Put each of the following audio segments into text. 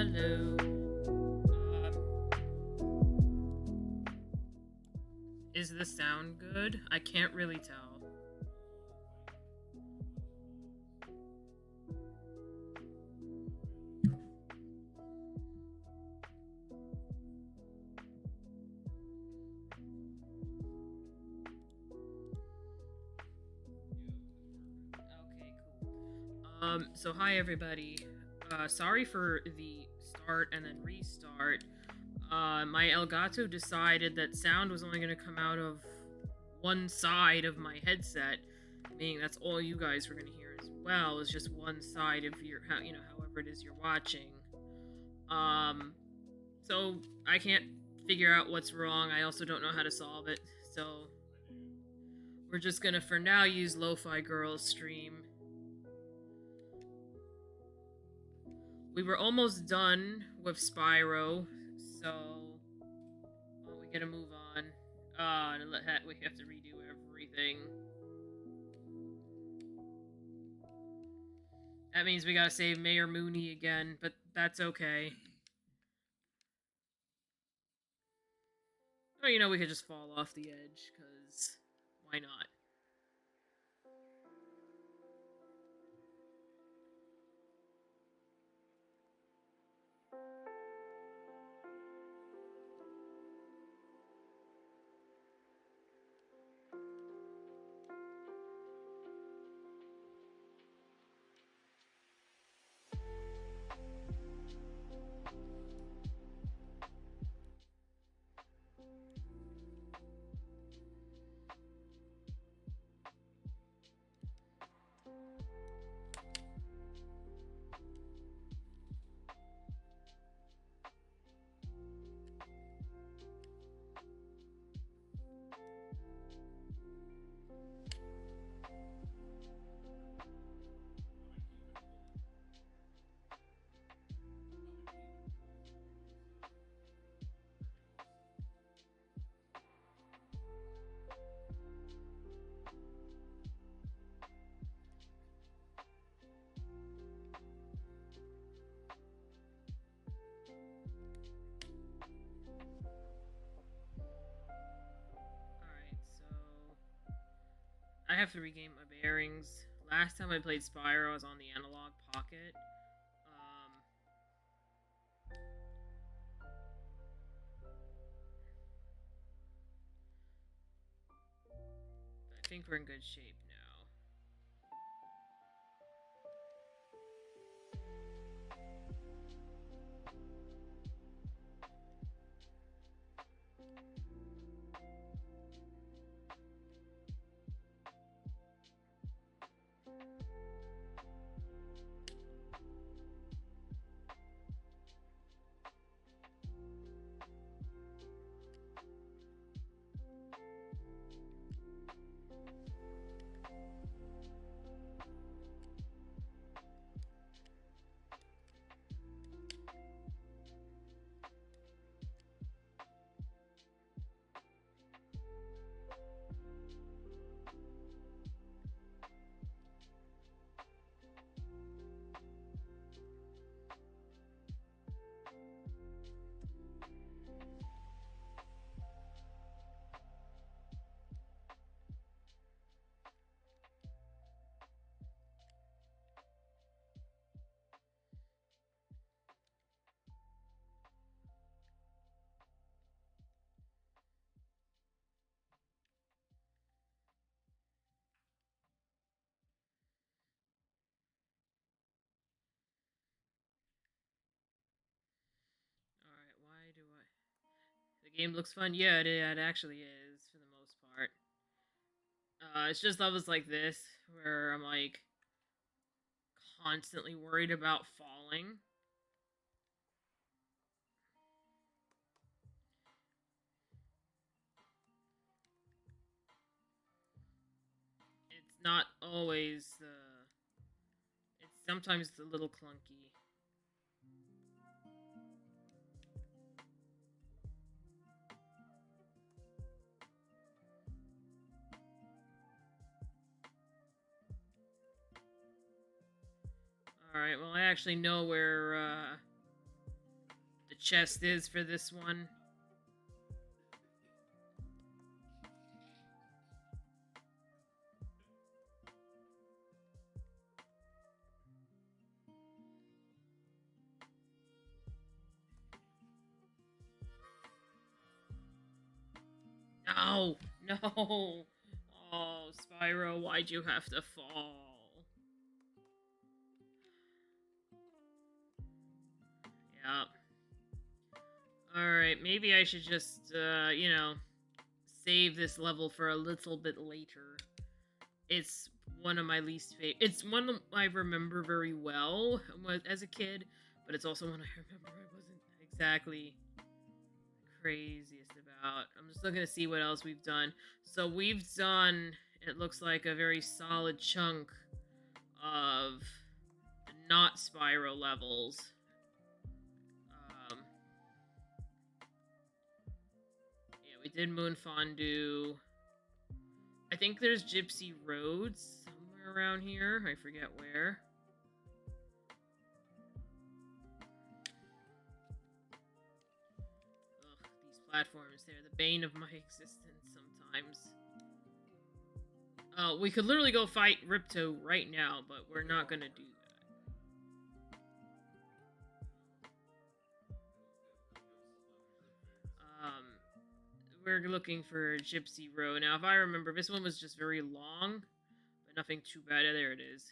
Hello. Is the sound good? I can't really tell. Okay, cool. So hi everybody. Sorry for the start and then restart. My Elgato decided that sound was only going to come out of one side of my headset, meaning that's all you guys were going to hear as well. Is just one side of your, however it is you're watching. Um, so I can't figure out what's wrong. I also don't know how to solve it. So we're just gonna, for now, use Lo-Fi Girls stream. We were almost done with Spyro, so well, we gotta move on. We have to redo everything. That means we gotta save Mayor Mooney again, but that's okay. Or, we could just fall off the edge, because why not? Alright, so I have to regain my bearings. Last time I played Spyro, I was on the Analog Pocket. I think we're in good shape now. Alright, why do I... The game looks fun. Yeah, it actually is, for the most part. It's just levels like this, where I'm, like, constantly worried about falling. It's not always, it's sometimes a little clunky. Alright, well, I actually know where, chest is for this one. No! No! Oh, Spyro, why'd you have to fall? Yeah. Alright, maybe I should just, save this level for a little bit later. It's one of my least favorite. It's one I remember very well as a kid, but it's also one I remember I wasn't exactly craziest about. I'm just looking to see what else we've done. So we've done, it looks like, a very solid chunk of not Spyro levels. Yeah, we did Moon Fondue. I think there's Gypsy Roads somewhere around here. I forget where. Ugh, these platforms, they're the bane of my existence sometimes. We could literally go fight Ripto right now, but we're not gonna do that. We're looking for Gypsy Road. Now, if I remember, this one was just very long, but nothing too bad. There it is.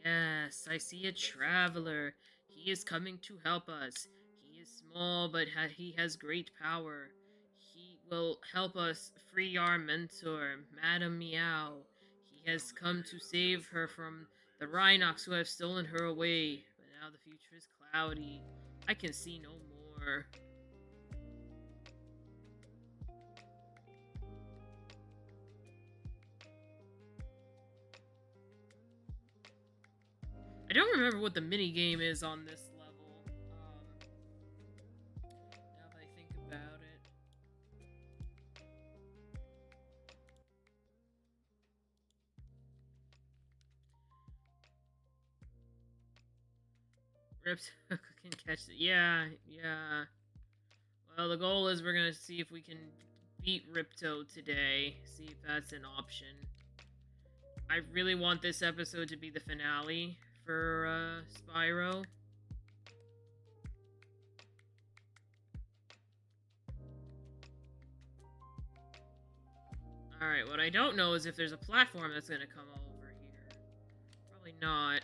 Yes, I see a traveler. He is coming to help us. He is small, but he has great power. He will help us free our mentor, Madame Meow. He has come to save her from the Rhinox who have stolen her away. But now the future is cloudy. I can see no more. I don't remember what the mini game is on this level. Now that I think about it. Rips can catch it. Yeah, yeah. Well, the goal is we're gonna see if we can beat Ripto today. See if that's an option. I really want this episode to be the finale for Spyro. Alright, what I don't know is if there's a platform that's gonna come over here. Probably not.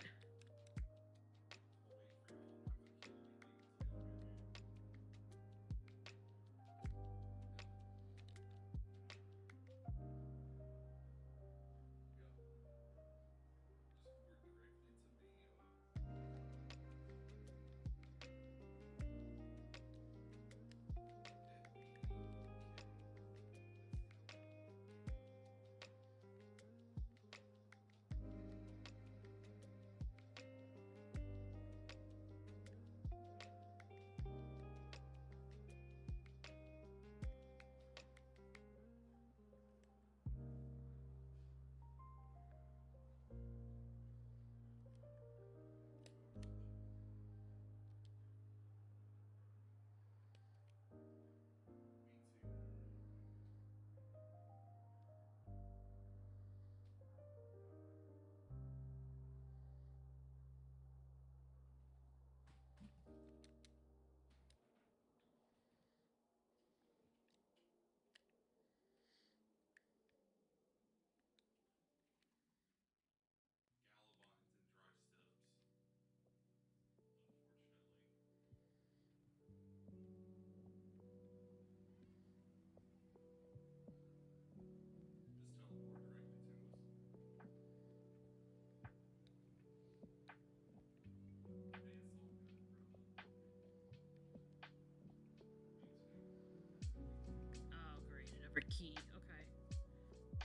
Oh, great. Another key. Okay.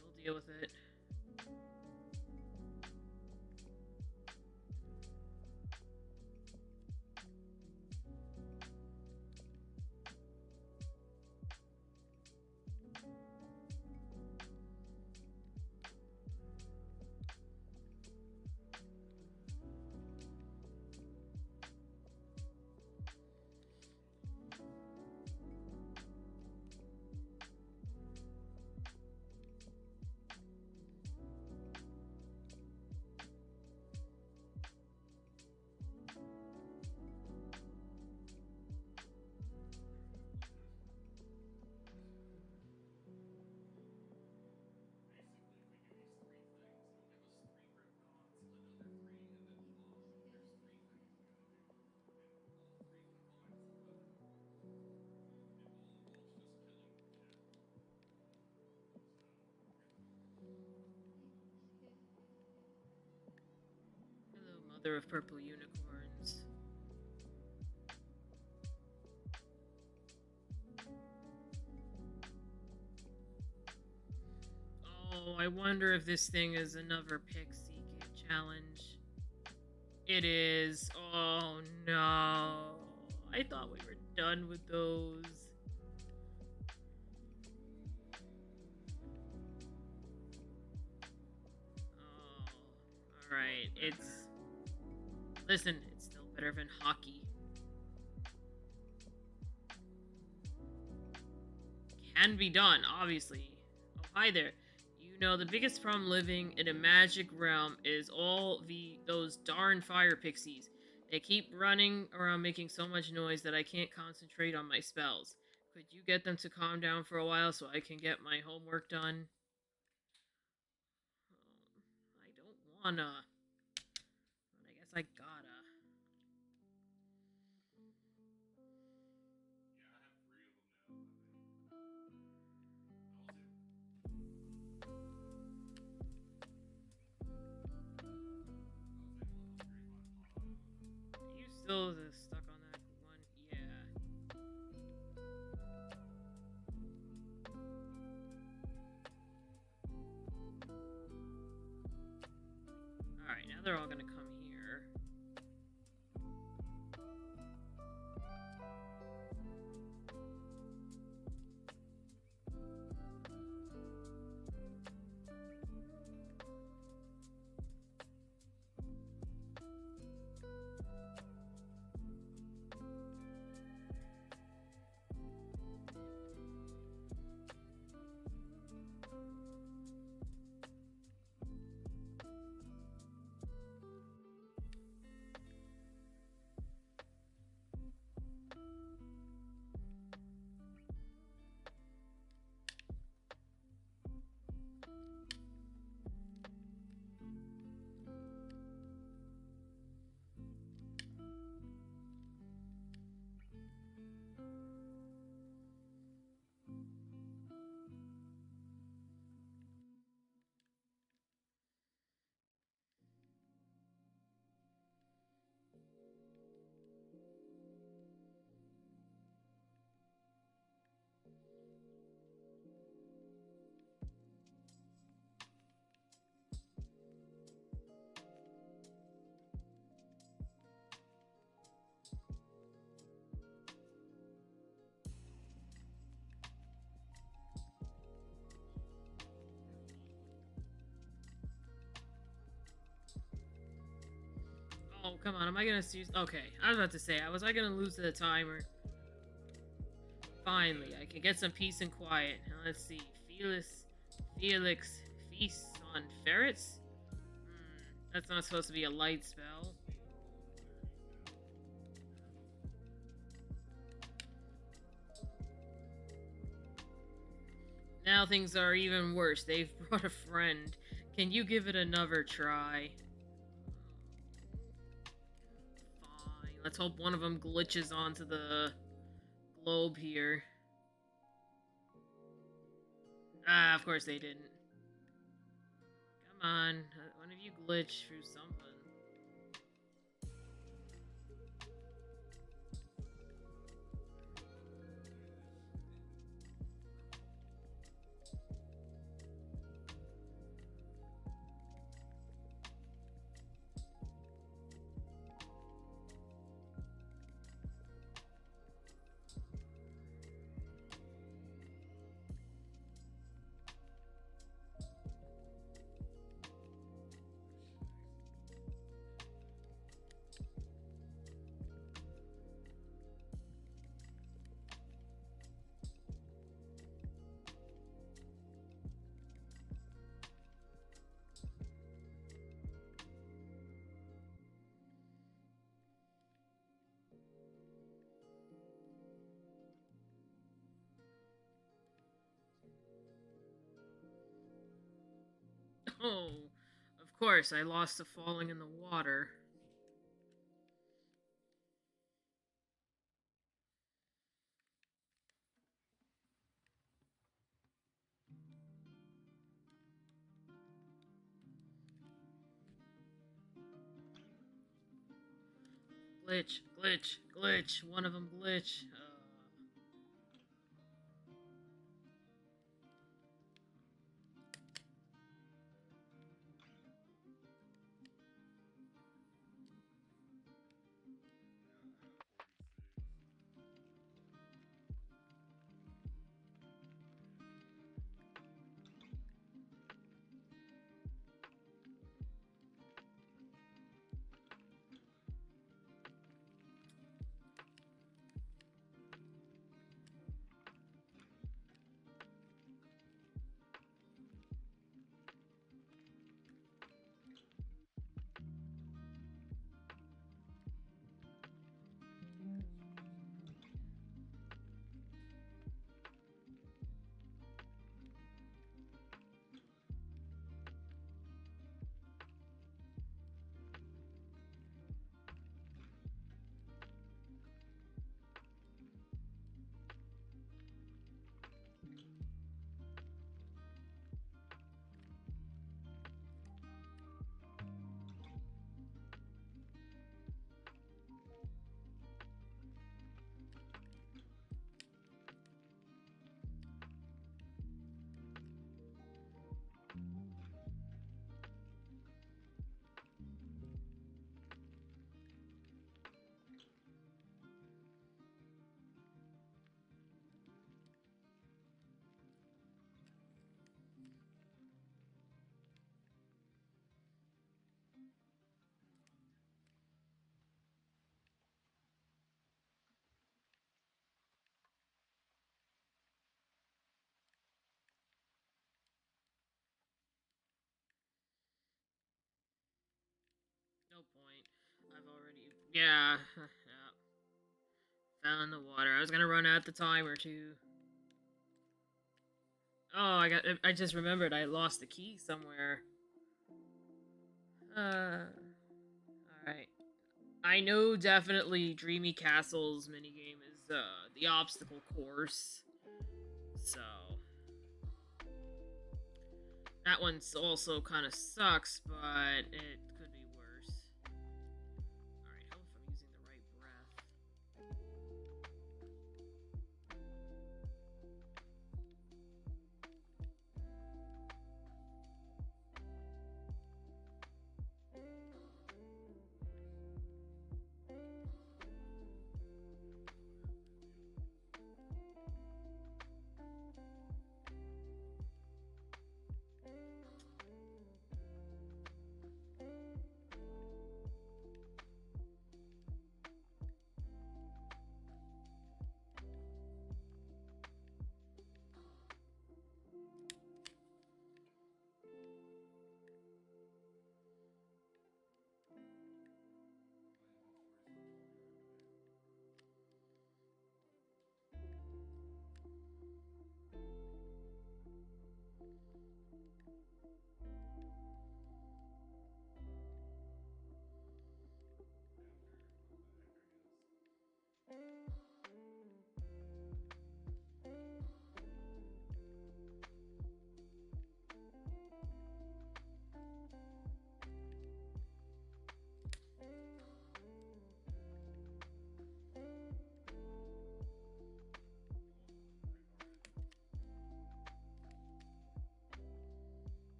We'll deal with it. mother of purple unicorns. Oh, I wonder if this thing is another Pixie challenge. It is. Oh no. I thought we were done with those. Oh, alright. It's. Listen, it's still better than hockey. Can be done, obviously. Oh, hi there. You know, the biggest problem living in a magic realm is all those darn fire pixies. They keep running around making so much noise that I can't concentrate on my spells. Could you get them to calm down for a while so I can get my homework done? I don't wanna, but I guess I gotta. Are you still stuck on that one? Yeah. Alright, now they're all gonna come here. Oh, come on. Am I gonna see? Okay, I was about to say, was I gonna lose to the timer? Finally, I can get some peace and quiet. Now, let's see. Felix feasts on ferrets? That's not supposed to be a light spell. Now things are even worse. They've brought a friend. Can you give it another try? Fine. Let's hope one of them glitches onto the globe here. Ah, of course they didn't. Come on. One of you glitch through something. Oh, of course, I lost to falling in the water. Glitch, glitch, glitch. One of them glitch. No point. I've already. Yeah. Yeah. Fell in the water. I was gonna run out the timer too. Oh, I just remembered I lost the key somewhere. Alright. I know definitely Dreamy Castle's minigame is the obstacle course. So that one's also kind of sucks, but it could be worse. Alright, hope I'm using the right breath.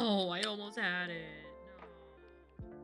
No, I almost had it. No.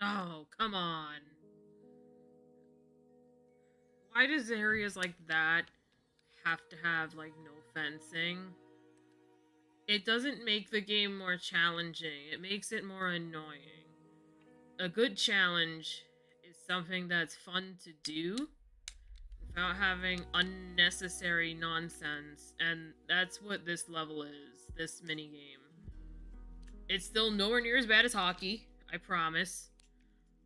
Oh, come on. Why does areas like that have to have, like, no fencing? It doesn't make the game more challenging, it makes it more annoying. A good challenge is something that's fun to do without having unnecessary nonsense, and that's what this level is, this minigame. It's still nowhere near as bad as hockey, I promise,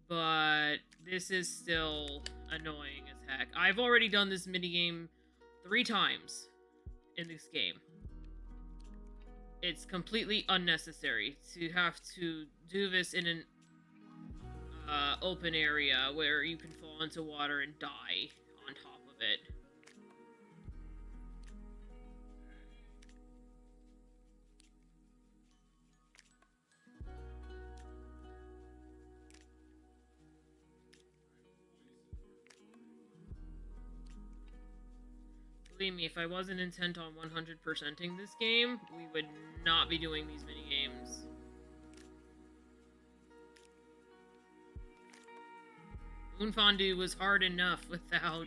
but this is still annoying as heck. I've already done this minigame 3 times in this game. It's completely unnecessary to have to do this in an open area where you can fall into water and die on top of it. Believe me, if I wasn't intent on 100%ing this game, we would not be doing these mini games. Moon Fondue was hard enough without...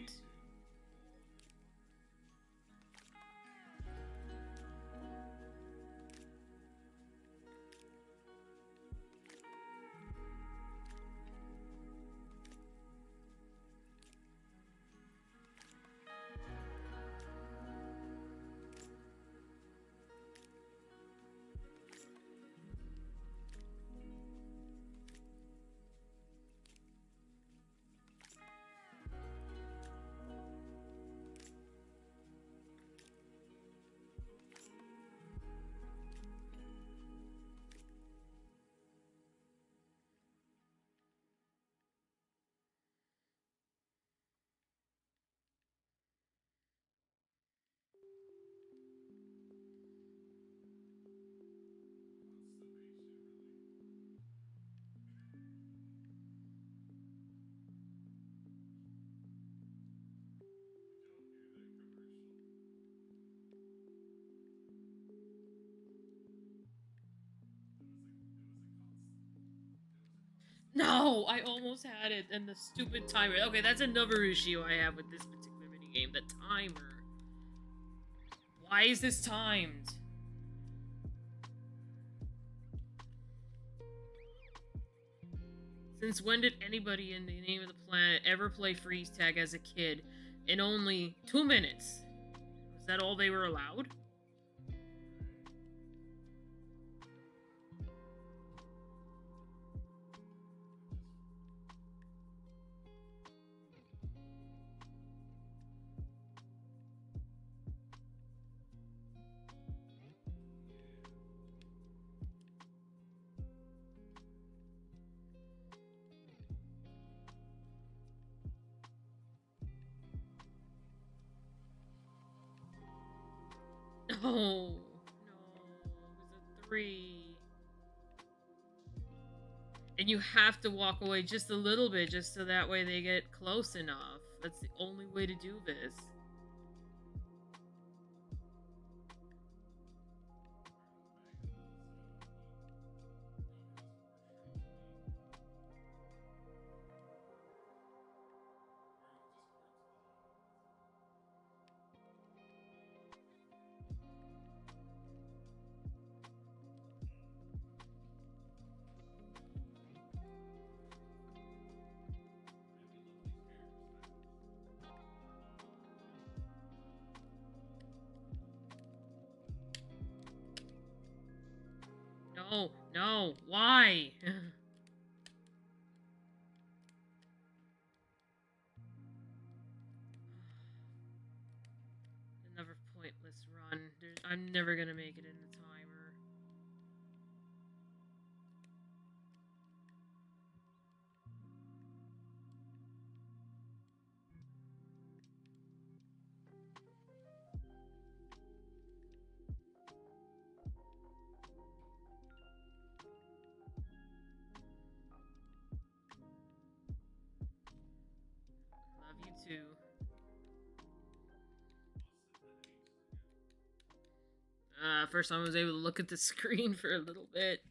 No, I almost had it, and the stupid timer. Okay, that's another issue I have with this particular minigame, the timer. Why is this timed? Since when did anybody in the name of the planet ever play freeze tag as a kid in only 2 minutes? Was that all they were allowed? No, no, it was a 3. And you have to walk away just a little bit, just so that way they get close enough. That's the only way to do this. No, no, why? Another pointless run. I'm never gonna make it in the timer. Love you too. First time I was able to look at the screen for a little bit.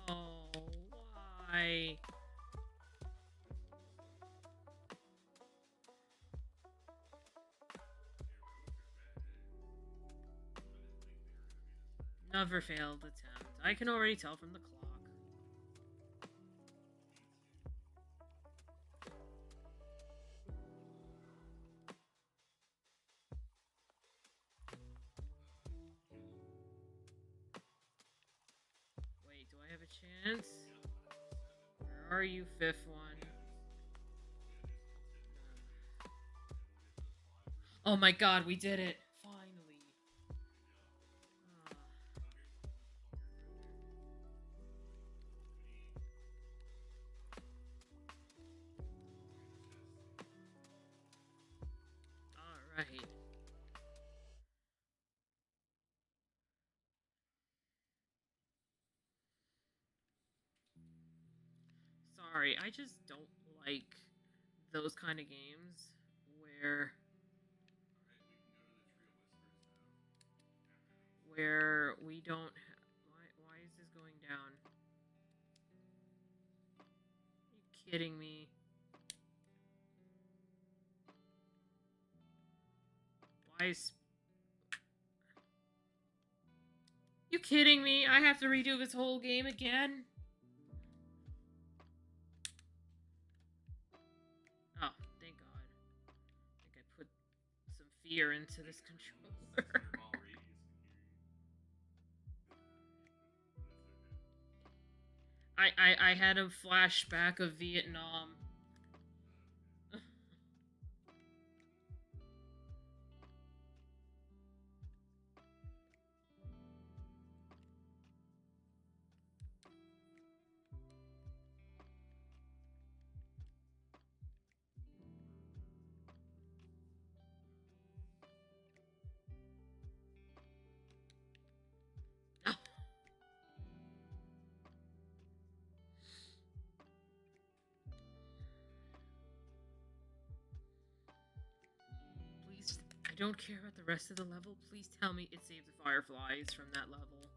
No, why? Never failed attempt. I can already tell from the clock. Wait, do I have a chance? Where are you, fifth one? Oh my god, we did it! Finally. Alright. Sorry, I just don't like those kind of games where we don't why is this going down? Are you kidding me? Why is you kidding me? I have to redo this whole game again? Oh, thank God. I think I put some fear into this controller. I had a flashback of Vietnam. Please, I don't care about the rest of the level. Please tell me it saved the fireflies from that level.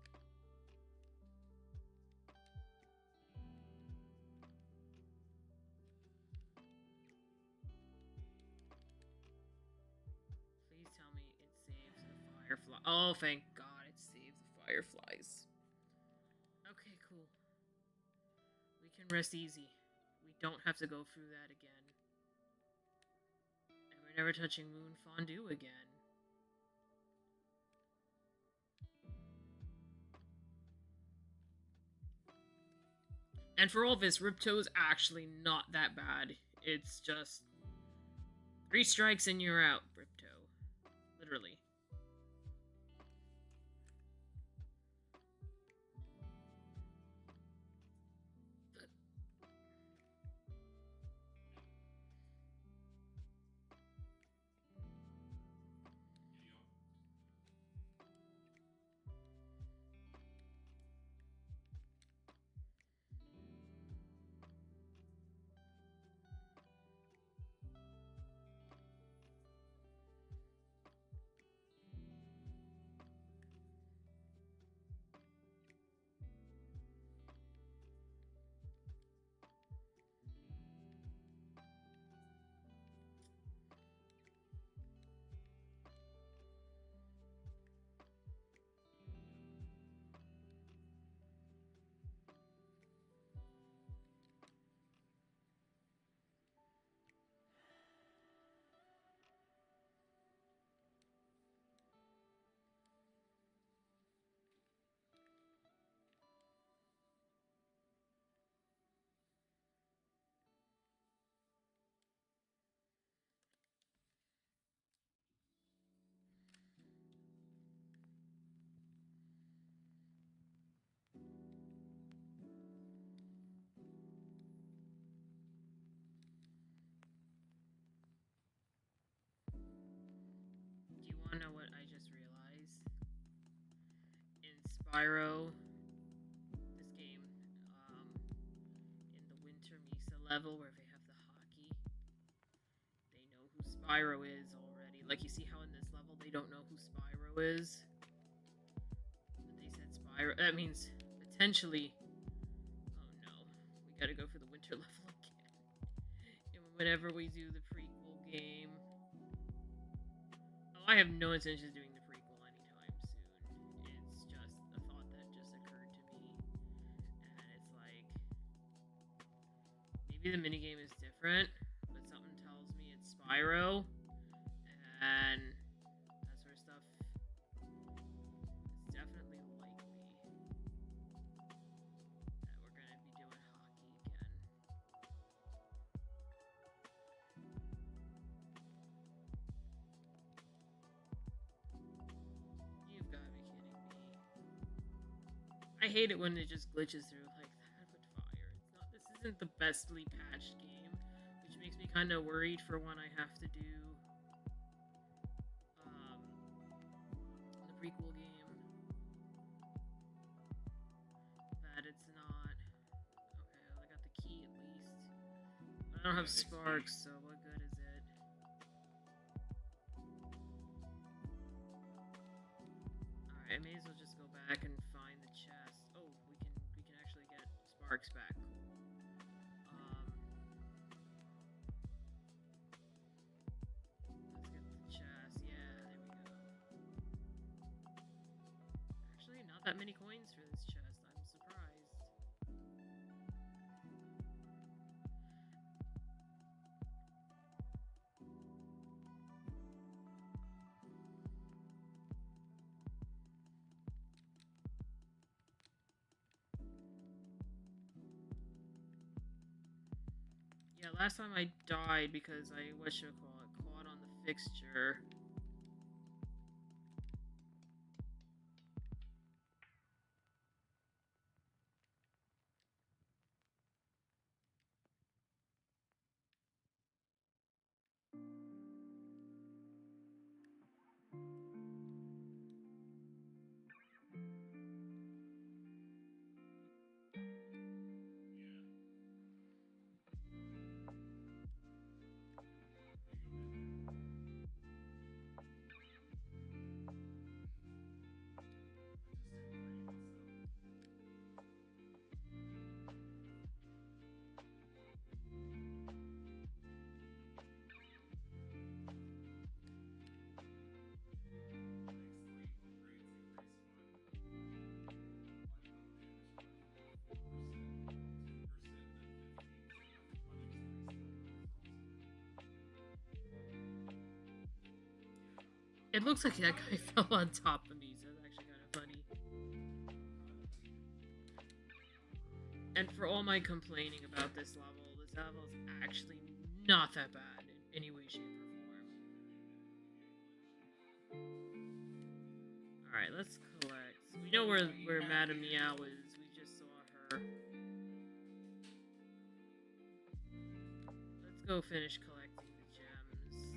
Please tell me it saves the firefly. Oh, thank God it saved the fireflies. Okay, cool. We can rest easy. We don't have to go through that again. And we're never touching Moon Fondue again. And for all this, Ripto's actually not that bad. It's just 3 strikes and you're out, Ripto. Literally. Do you want to know what I just realized? In Spyro, this game, in the Winter Mesa level where they have the hockey, they know who Spyro is already. Like, you see how in this level they don't know who Spyro is? But they said Spyro. That means potentially. Oh no. We gotta go for the winter level again. And whenever we do the prequel game. Oh, I have no intention of doing the prequel anytime soon. It's just a thought that just occurred to me. And it's like. Maybe the minigame is different, but something tells me it's Spyro. And that sort of stuff is definitely likely that we're going to be doing hockey again. You've got to be kidding me. I hate it when it just glitches through like that with fire. It's not. This isn't the bestly patched game, which makes me kind of worried for when I have to do the prequel game. That it's not. Okay, well, I got the key at least. But I don't have sparks, so what good is it? Alright, I may as well just go back and find the chest. Oh, we can actually get sparks back. Let's get the chest. Yeah, there we go. Actually, not that many coins for this chest. I'm surprised. Yeah, last time I died because I, what should I call it, caught on the fixture. It looks like that guy fell on top of me, so that's actually kind of funny. And for all my complaining about this level is actually not that bad in any way, shape, or form. Alright, let's collect. We know where Madame Meow is. We just saw her. Let's go finish collecting the gems.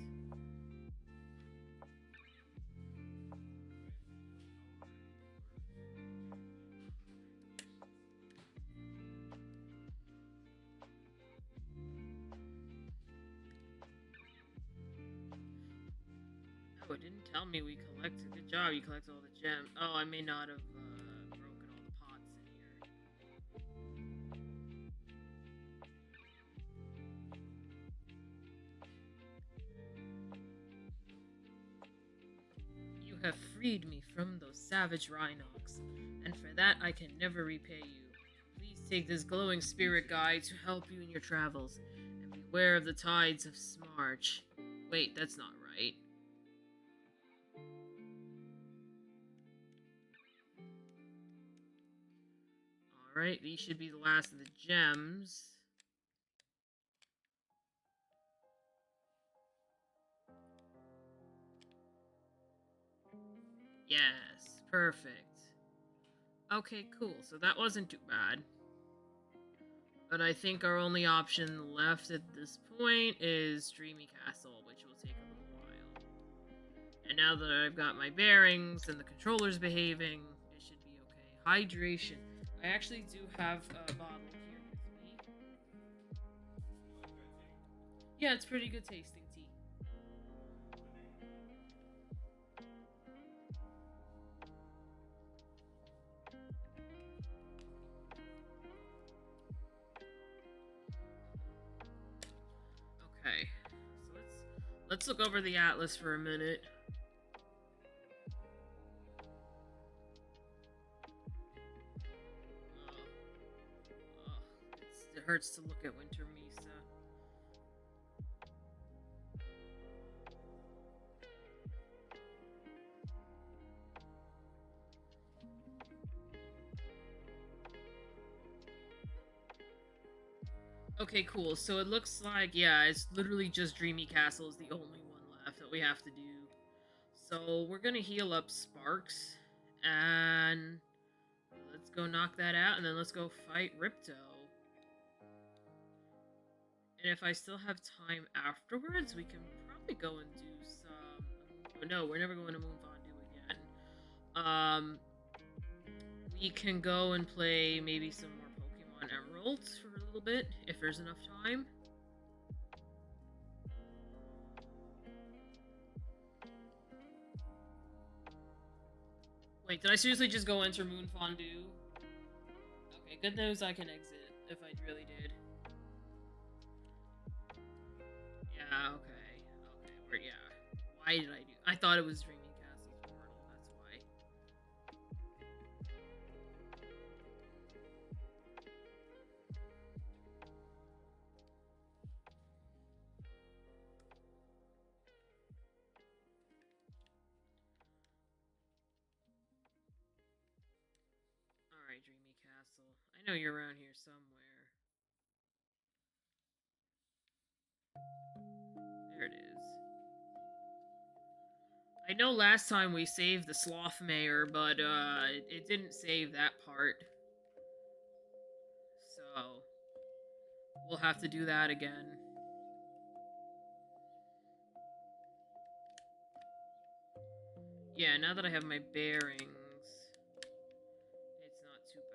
Oh, it didn't tell me we collected. Good job, you collected all the gems. Oh, I may not have broken all the pots in here. You have freed me from those savage Rhinox, and for that I can never repay you. Please take this glowing spirit guide to help you in your travels, and beware of the tides of Smarch. Wait, that's not right. Alright, these should be the last of the gems. Yes, perfect. Okay, cool. So that wasn't too bad. But I think our only option left at this point is Dreamy Castle, which will take a little while. And now that I've got my bearings and the controller's behaving, it should be okay. Hydration. I actually do have a bottle here with me. Yeah, it's pretty good tasting tea. Okay, so let's look over the atlas for a minute. It hurts to look at Winter Mesa. Okay, cool. So it looks like, yeah, it's literally just Dreamy Castle is the only one left that we have to do. So we're gonna heal up Sparks, and let's go knock that out, and then let's go fight Ripto. And if I still have time afterwards, we can probably go and do some... Oh, no, we're never going to Moon Fondue again. We can go and play maybe some more Pokemon Emeralds for a little bit, if there's enough time. Wait, did I seriously just go enter Moon Fondue? Okay, good news I can exit, if I really did. Yeah, okay. Okay, yeah. Why did I do... I thought it was Dreaming Castle's portal, that's why. Alright, Dreamy Castle. I know you're around here somewhere. There it is. I know last time we saved the Sloth Mayor, but it didn't save that part. So we'll have to do that again. Yeah, now that I have my bearings, it's not too bad.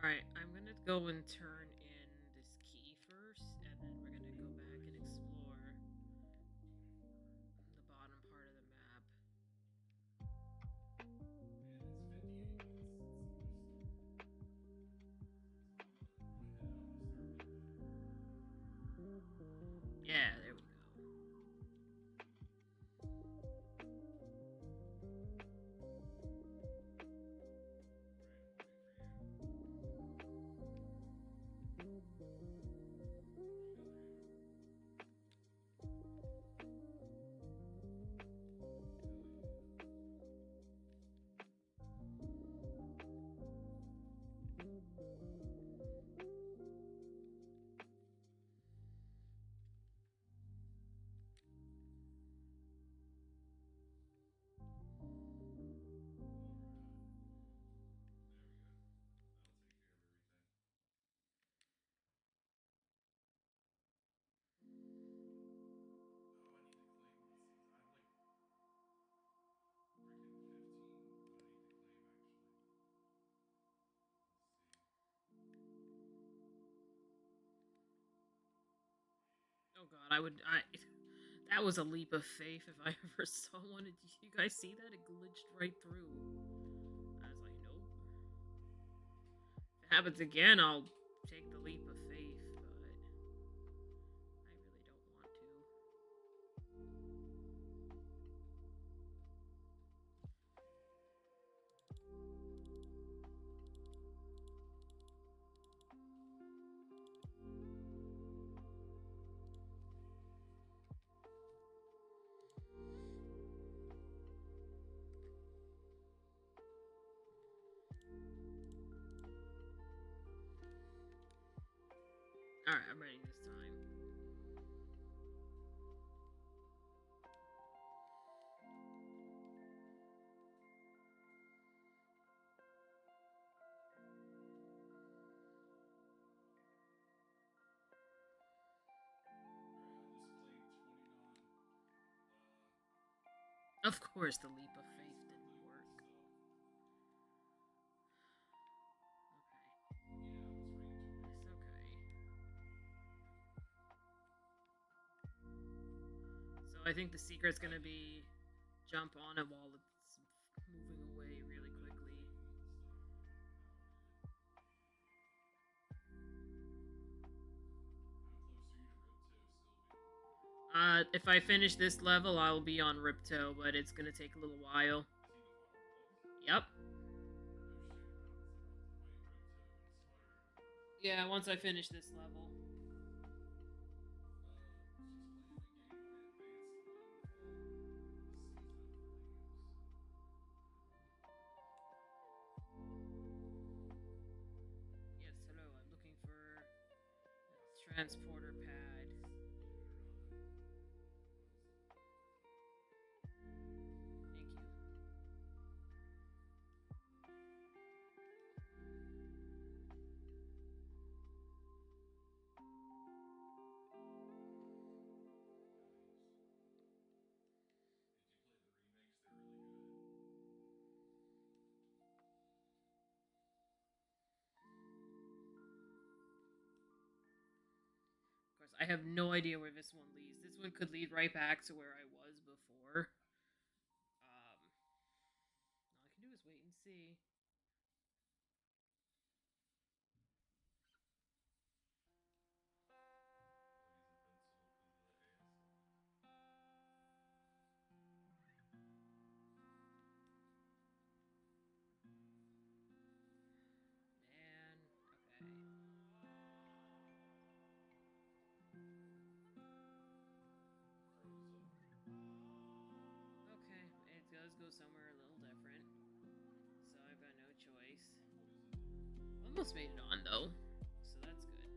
Alright, I'm gonna go and turn in this key first, and then we're gonna go back and explore the bottom part of the map. Yeah, there we go. Oh god, I that was a leap of faith if I ever saw one. Did you guys see that? It glitched right through. I was like, nope. If it happens again, I'll take the leap of faith, but I really don't want to. Alright, I'm ready this time. Of course, the leap of faith didn't work. Okay. It's okay. So I think the secret's gonna be jump on it while it's moving away really quickly. If I finish this level, I'll be on Ripto, but it's gonna take a little while. Yep. Yeah, once I finish this level. Yes, hello. I'm looking for a transporter pad. Thank you. Of course, I have no idea where this one leads. This one could lead right back to where I was before. All I can do is wait and see. Man, somewhere a little different. So I've got no choice. Almost made it on though, so that's good.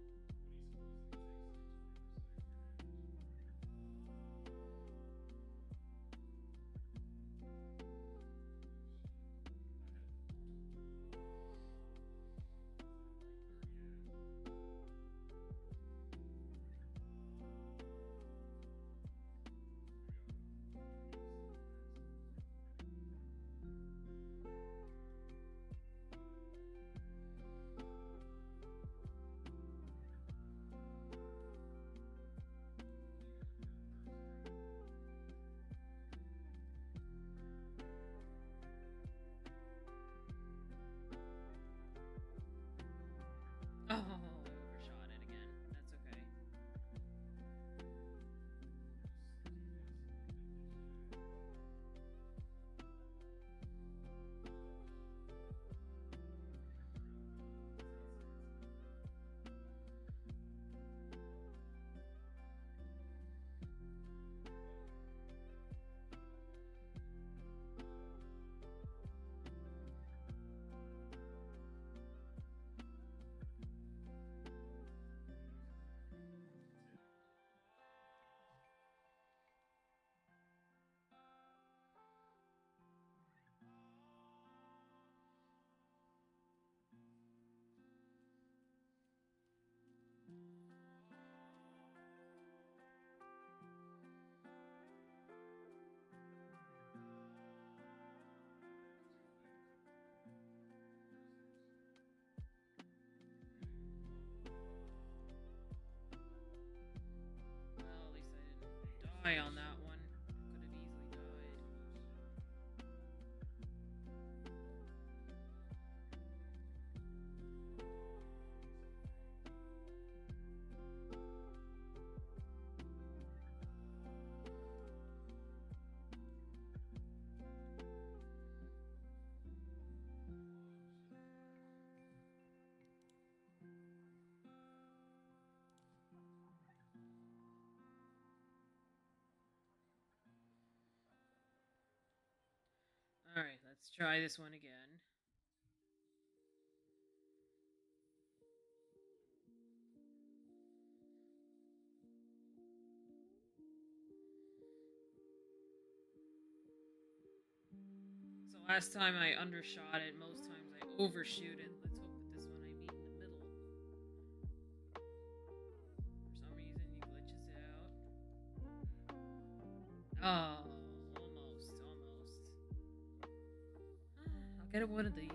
Oh, I overshot it again. That's okay. Well, at least I didn't die on that one. Could have easily died. Alright, let's try this one again. So last time I undershot it, most times I overshoot it. Let's hope that this one I meet in the middle. For some reason, he glitches out. Oh, almost, almost. I'll get it one of these days.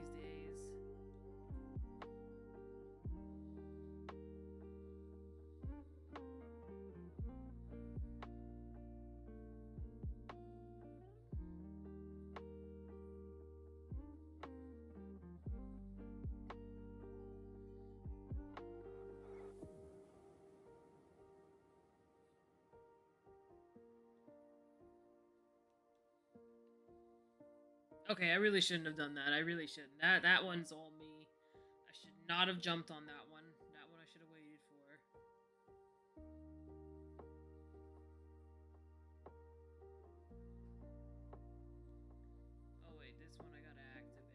Okay, I really shouldn't have done that. I really shouldn't. That one's all me. I should not have jumped on that one. That one I should have waited for. Oh wait, this one I gotta activate.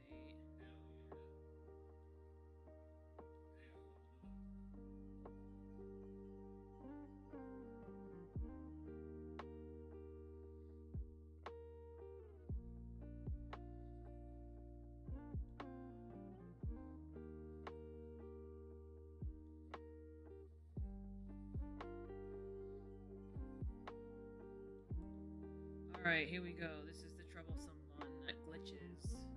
Alright, here we go. This is the troublesome one that glitches.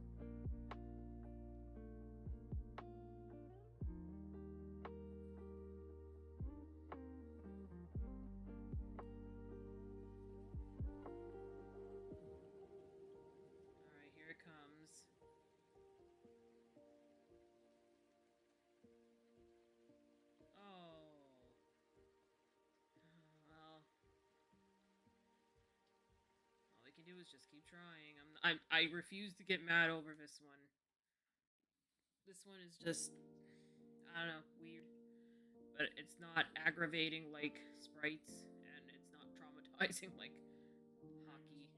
Alright, here it comes. Oh. Well, all we can do is just keep trying. I refuse to get mad over this one. This one is just, I don't know, weird. But it's not aggravating like sprites, and it's not traumatizing like hockey.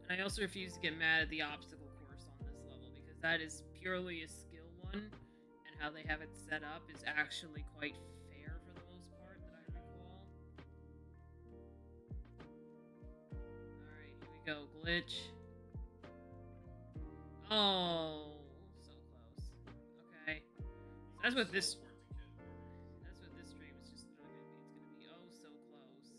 And I also refuse to get mad at the obstacle course on this level because that is purely a skill one, and how they have it set up is actually quite fair for the most part that I recall. Alright, here we go. Glitch. Oh, so close. Okay. So that's what this stream is just literally gonna be. It's gonna be oh so close.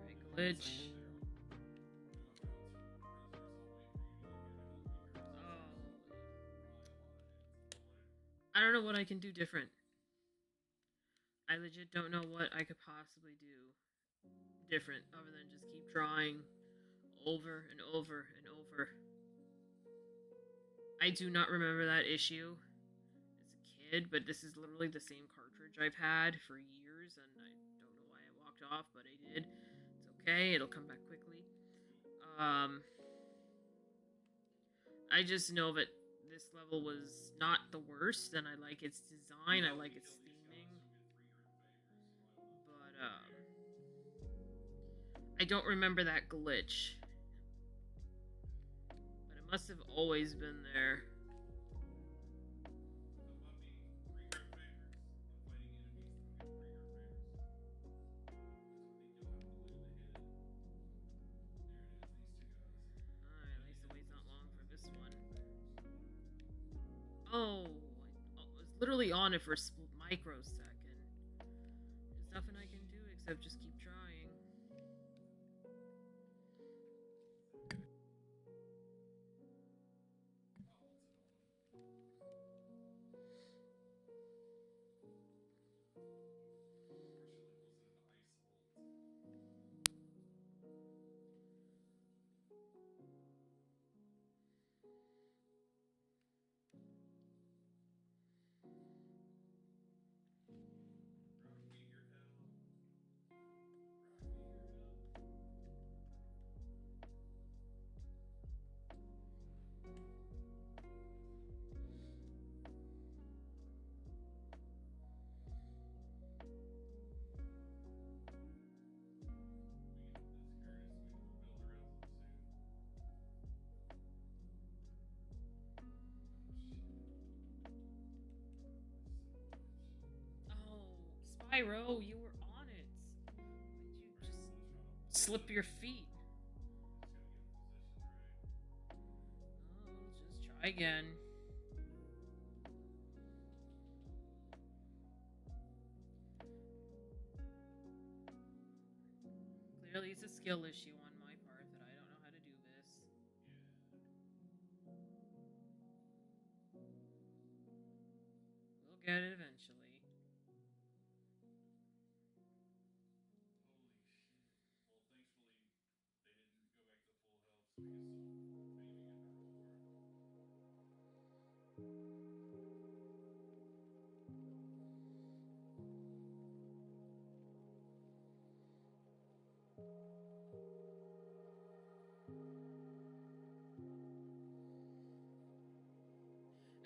Alright, glitch. I don't know what I can do different. I legit don't know what I could possibly do different other than just keep trying over and over and over. I do not remember that issue as a kid, but this is literally the same cartridge I've had for years, and I don't know why I walked off, but I did. It's okay, it'll come back quickly. I just know that this level was not the worst, and I like its design, I like its theming. But, I don't remember that glitch. But it must have always been there. Oh, I was literally on it for a microsecond. There's nothing I can do except just keep trying. Spyro, you were on it. Why'd you just slip your feet? Oh, just try again. Clearly it's a skill issue on my part that I don't know how to do this. We'll get it eventually.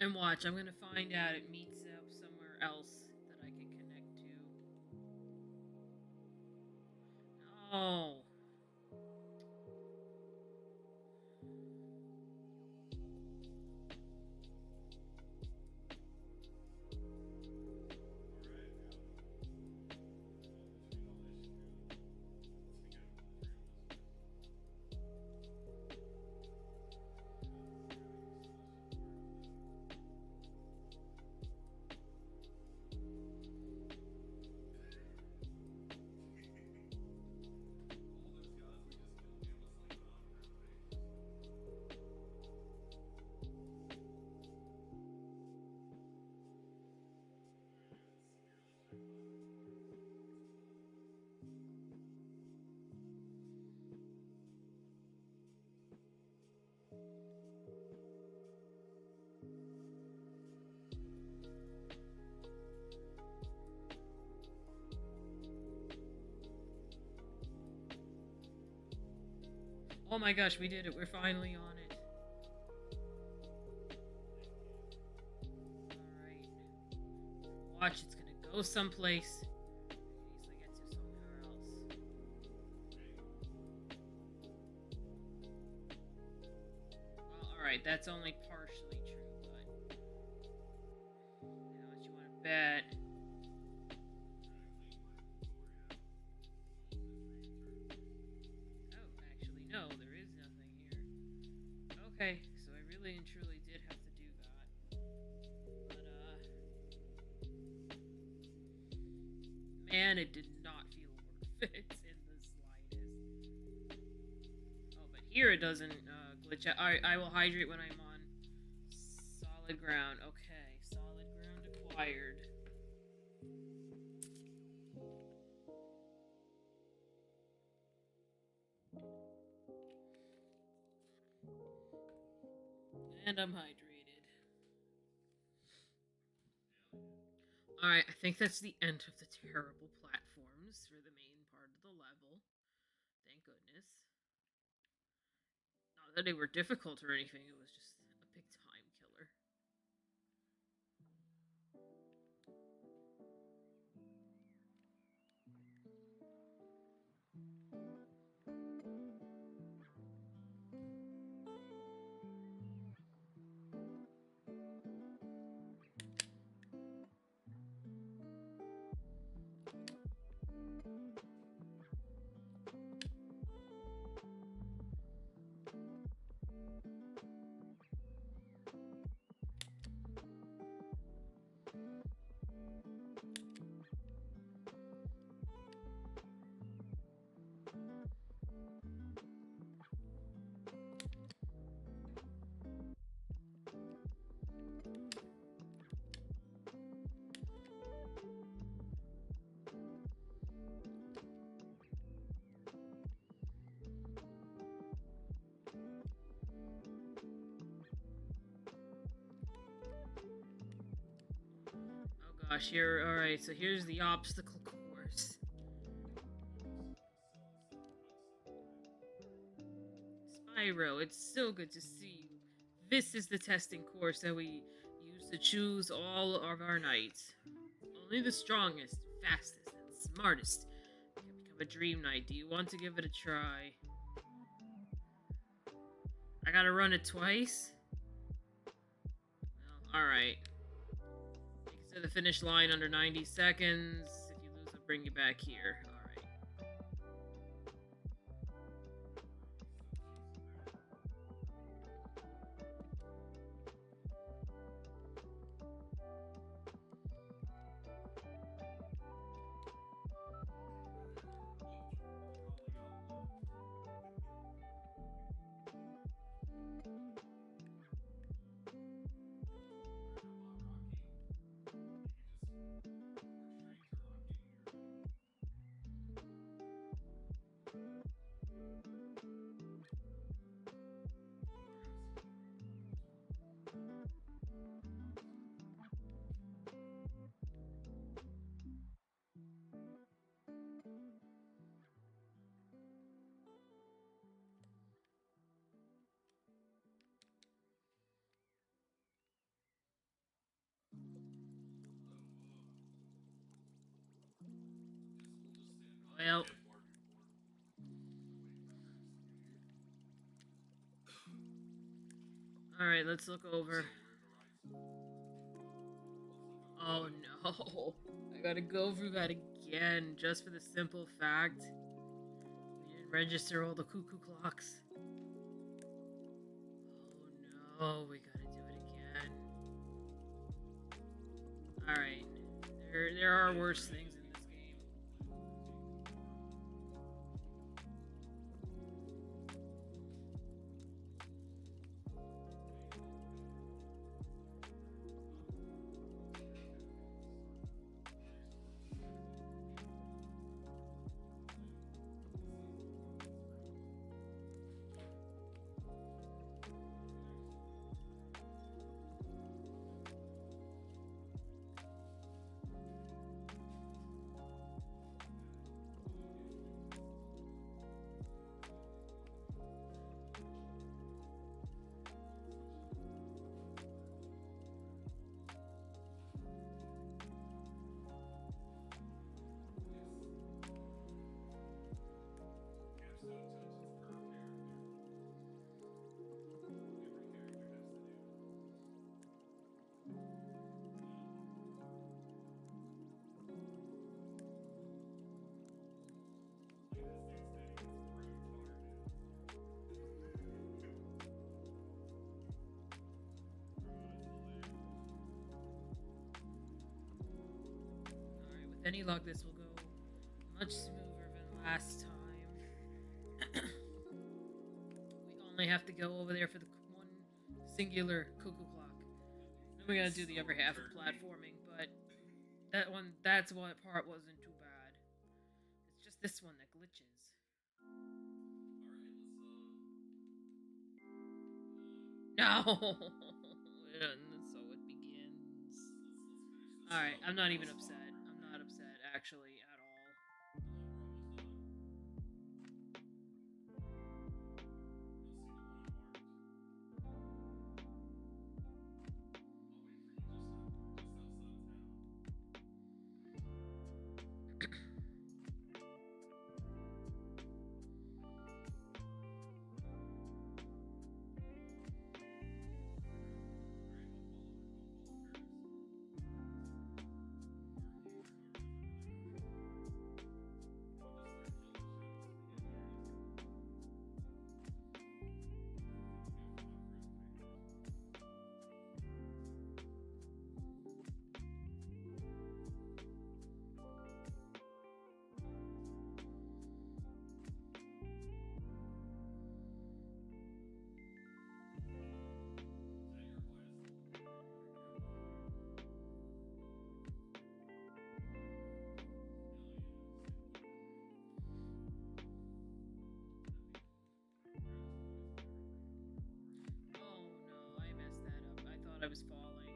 And watch, I'm gonna find out it meets up somewhere else that I can connect to. No. Oh my gosh, we did it. We're finally on it. Alright. Watch, it's gonna go someplace. We can easily get to somewhere else. Well, alright, that's only partially true, but... How much you wanna bet? Oh, actually, no, there is nothing here. Okay, so I really and truly did have to do that. But, man, it did not feel worth it in the slightest. Oh, but here it doesn't glitch out. I will hydrate when I'm on solid ground. Okay, solid ground acquired. And I'm hydrated. Alright, I think that's the end of the terrible platforms for the main part of the level. Thank goodness. Not that they were difficult or anything, it was just a big time killer. Oh gosh, here, alright, so here's the obstacle course. Spyro, it's so good to see you. This is the testing course that we use to choose all of our knights. Only the strongest, fastest, and smartest can become a dream knight. Do you want to give it a try? I gotta run it twice? Well, alright. Make it to the finish line under 90 seconds. If you lose, I'll bring you back here. Alright. Well. Alright, let's look over. Oh no. I gotta go through that again just for the simple fact we didn't register all the cuckoo clocks. Oh no, we gotta do it again. Alright. There are worse things in this game. With any luck, this will go much smoother than last time. We only have to go over there for the one singular cuckoo clock. Then we gotta do the other half of platforming, but that's what part wasn't too bad. It's just this one that glitches. No! And so it begins. Alright, I'm not even upset. I'm not upset, actually, at all. Oh no, I messed that up. I thought I was falling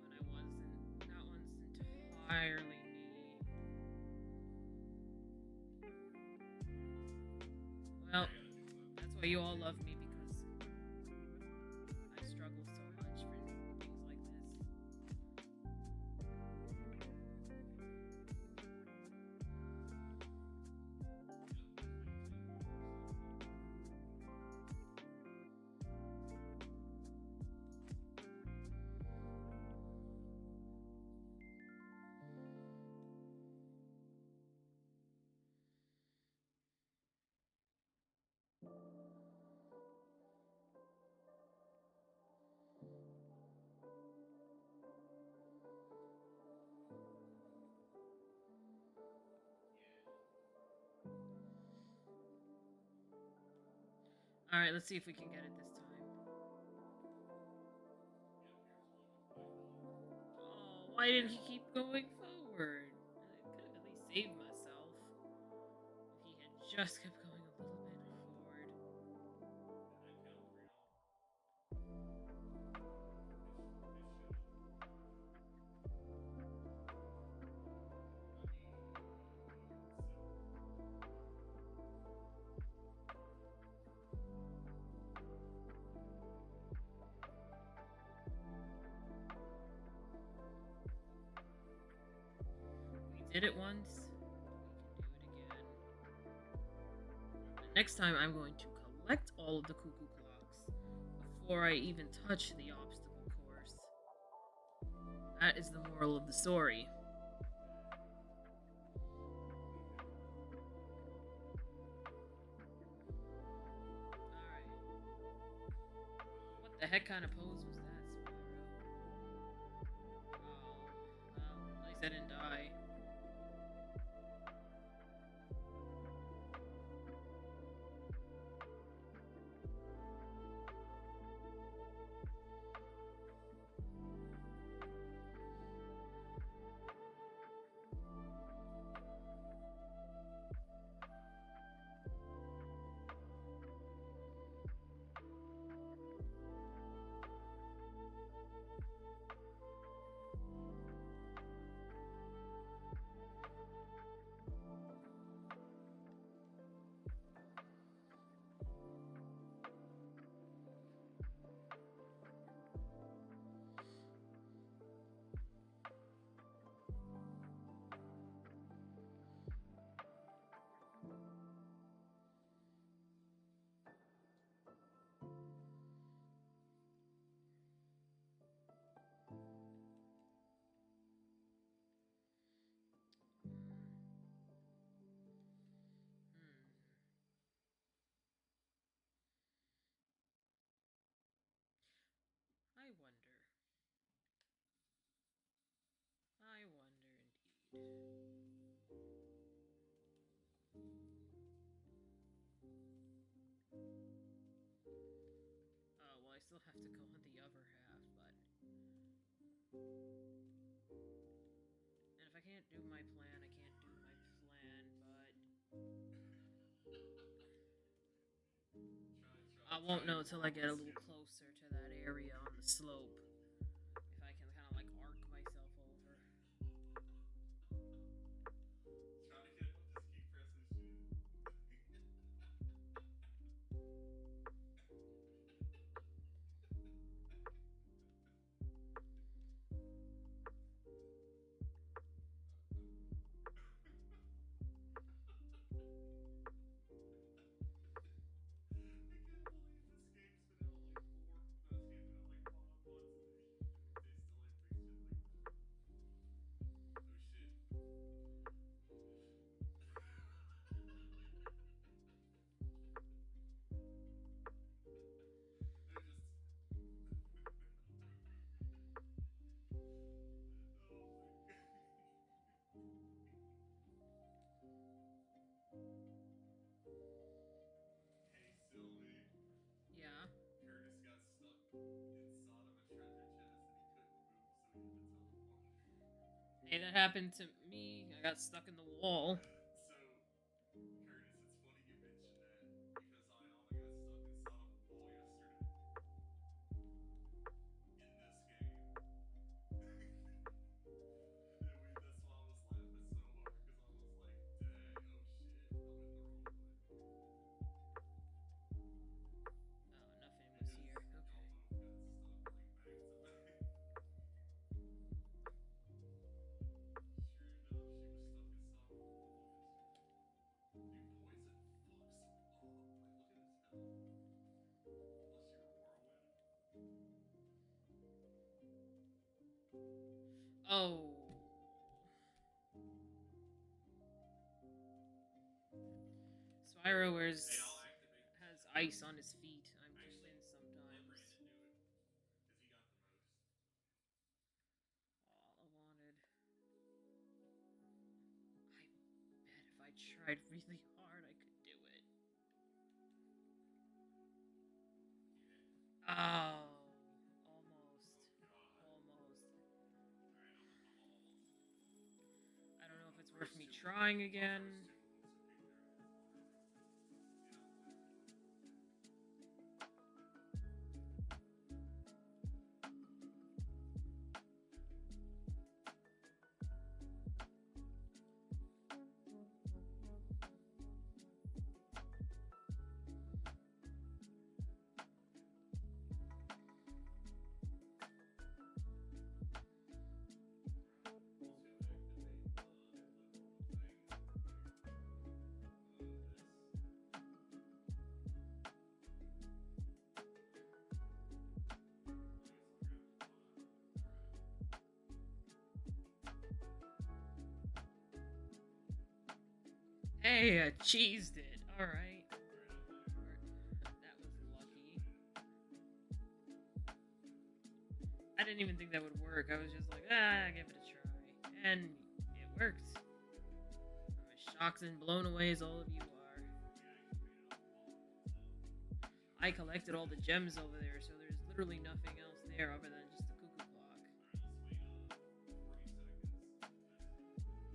when I wasn't. That one's entirely me. Well, that's why you all love me because I struggle so much for things like this. Alright, let's see if we can get it this time. Oh, why did he keep going forward? I could have at least saved myself if he had just kept going a little bit forward. We did it once. We can do it again. And next time I'm going to collect all of the cuckoo clocks before I even touch the obstacle course. That is the moral of the story. Alright. What the heck kind of pose was that, Spyro? Oh, well, at least I didn't die. Oh, well, I still have to go on the other half, but. And if I can't do my plan, I can't do my plan, but. I won't know till I get a little closer to that area on the slope. If I can kind of like arc myself over. Try to get him, just keep pressing shit. I can't believe this game's been out like four. No, this game's been out like 5 months and they still ain't fixed shit like that. Oh shit. They're just. Oh my god. Hey Sylvie. Yeah. Curtis got stuck inside of a treasure chest and he couldn't move, so he had to teleport. Hey, that happened to me. I got stuck in the wall. So, Curtis, it's funny you mentioned that because Ayana got stuck inside of a wall yesterday in this game. That's why I was laughing so hard because I was like, dang, oh shit, I went the wrong way. Oh, nothing was Because here. y'all Okay. both got stuck like back to back. Sure enough, she was stuck inside of a wall yesterday. Dude, poison fucks up. Like, look at his health. Unless you're a whirlwind. Oh. Spyro Hey, I'll activate the has shadow. ice on his feet. I'm Actually, convinced let sometimes. Brandon do it. Because he got the most. All I wanted. I bet if I tried really hard, I could do it. Yeah. Oh. Almost. Oh, God. Almost. Alright, I'm almost. I don't know if it's worth First me two of them. trying again. First two of them, so kick their ass whenever. Yeah, I'm playing on my phone too. Once you activate the thing over here, this. I guess I'll grab the pile. Alright. Hey, I cheesed it. Alright. Alright, I'm back. That was Chill, lucky. man. I didn't even think that would work. I was just like, give it a try. And it worked. I'm as shocked and blown away as all of you are. We activated all of them, so I collected all the gems over there, so there's literally nothing else there other than just the cuckoo clock. alright, let's wait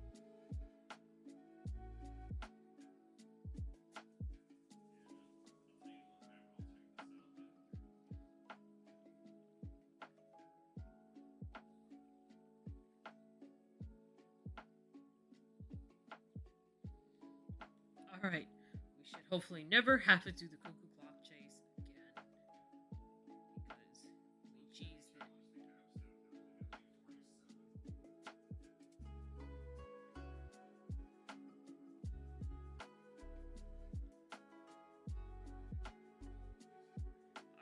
40 seconds. Yeah. I'll tell you what, back, I'll check this out then. Alright, we should hopefully never have to do the cuckoo clock chase again. Because we cheesed it. Challenge the capstone now. We got like 47.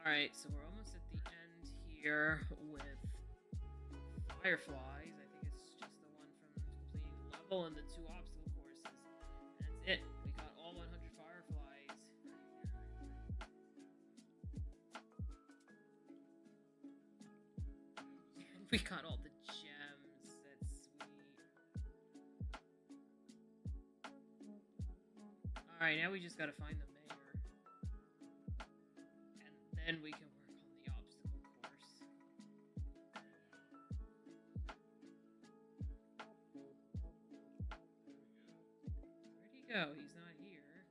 Alright, so we're almost at the end here with fireflies. I think it's just the one from completing the level and the 2 obstacle courses. And that's it. We got all 100 fireflies. And we got all the gems. That's sweet. Alright, now we just gotta find the mayor. And then we can work on the obstacle course. Where'd he go? He's not here.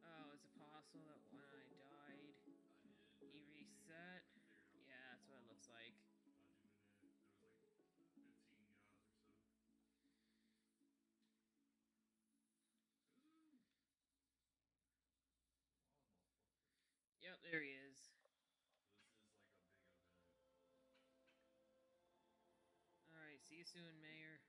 Oh, is it possible that when I died, he reset? Yeah, that's what it looks like. Yep, there he is. Alright, see you soon, Mayor.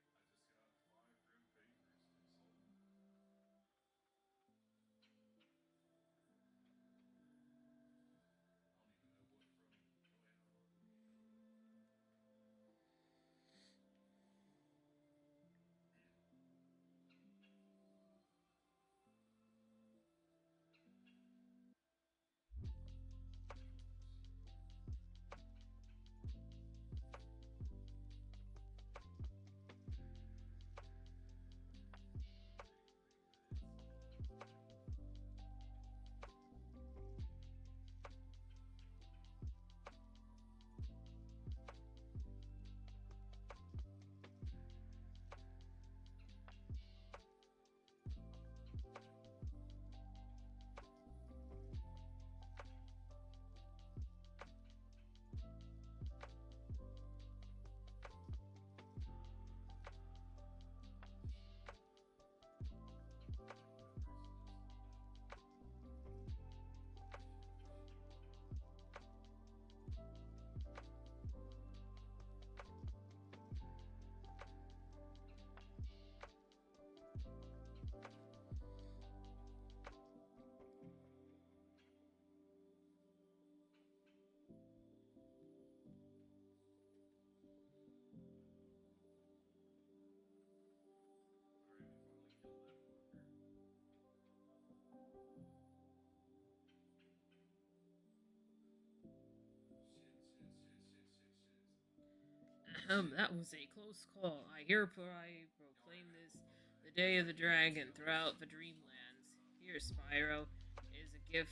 That was a close call. I hereby proclaim this the Day of the Dragon throughout the Dreamlands. Here, Spyro, is a gift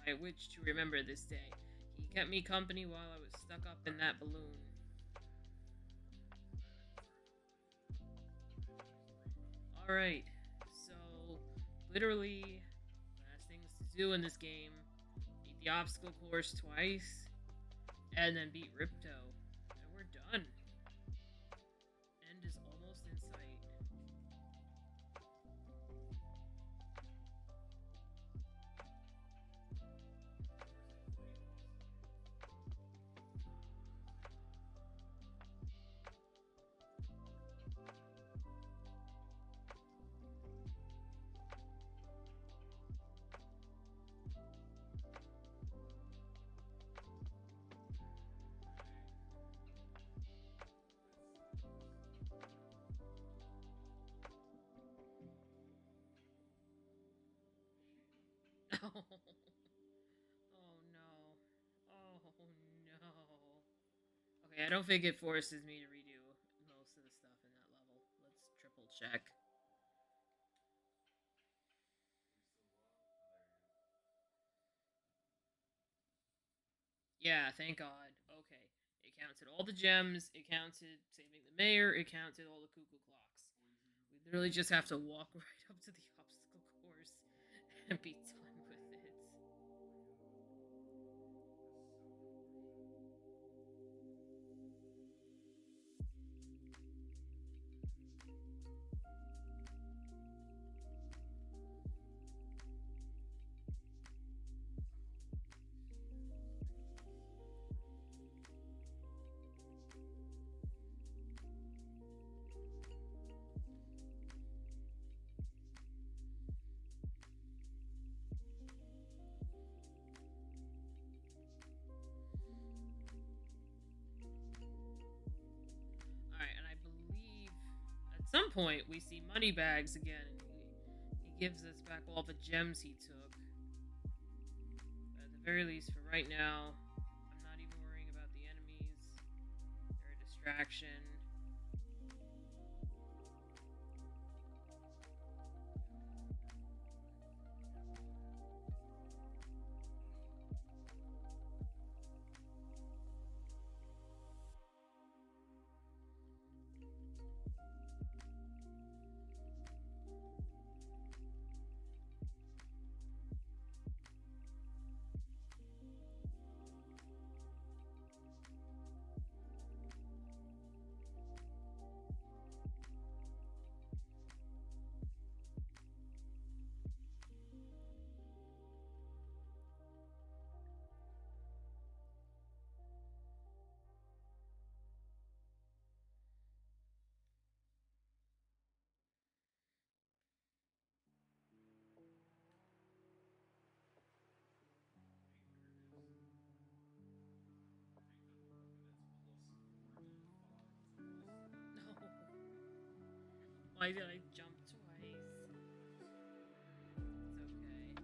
by which to remember this day. He kept me company while I was stuck up in that balloon. Alright, so literally, last things to do in this game, beat the obstacle course twice, and then beat Ripto. And we're done. End is almost in sight. Oh. Oh no. Oh no. Okay, I don't think it forces me to redo most of the stuff in that level. Let's triple check. Yeah, thank God. Okay. It counted all the gems, it counted saving the mayor, it counted all the cuckoo clocks. We literally just have to walk right up to the obstacle course and be done with it. Alright, and I believe at some point we see Moneybags again, and he gives us back all the gems he took. At the very least, for right now, I'm not even worrying about action. No. Why did I jump twice? It's okay.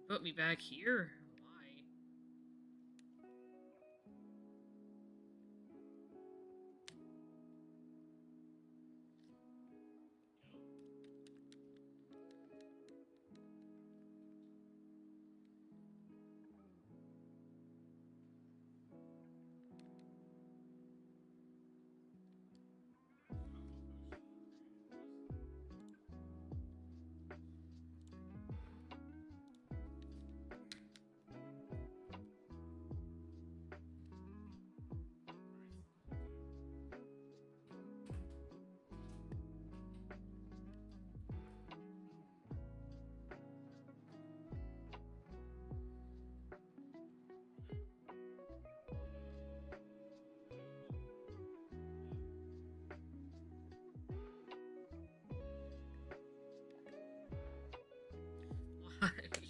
Put me back here? Why? Why? Okay,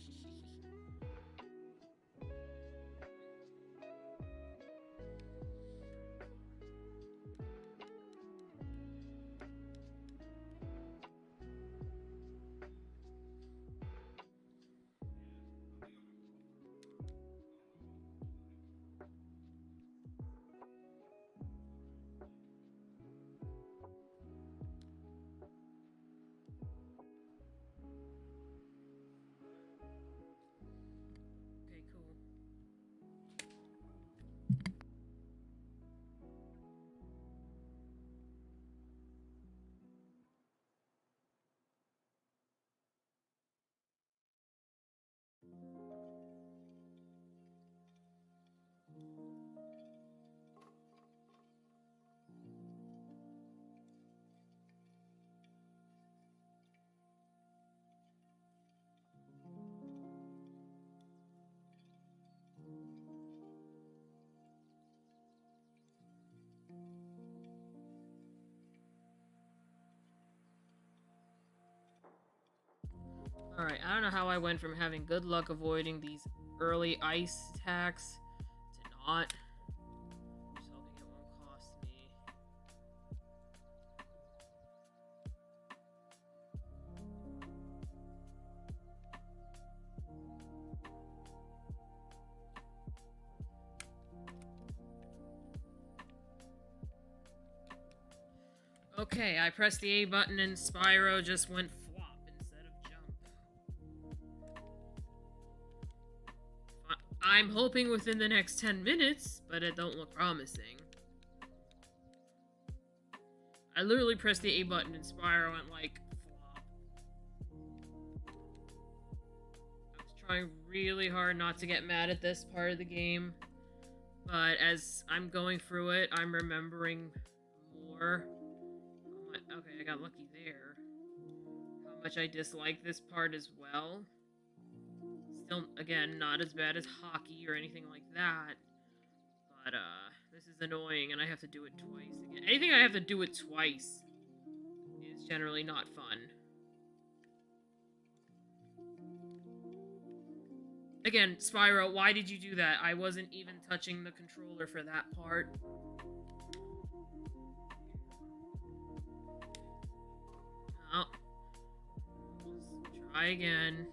cool. Alright, I don't know how I went from having good luck avoiding these early ice attacks to not. Just hoping it won't cost me. Okay, I pressed the A button and Spyro just went flop instead of jump. I'm hoping within the next 10 minutes, but it don't look promising. I literally pressed the A button and Spyro went like flop. I was trying really hard not to get mad at this part of the game, but as I'm going through it, I'm remembering more. Okay, I got lucky there. How much I dislike this part as well. Still, again, not as bad as hockey or anything like that. But, this is annoying and I have to do it twice again. Anything I have to do it twice is generally not fun. Again, Spyro, why did you do that? I wasn't even touching the controller for that part. Oh. Let's try again.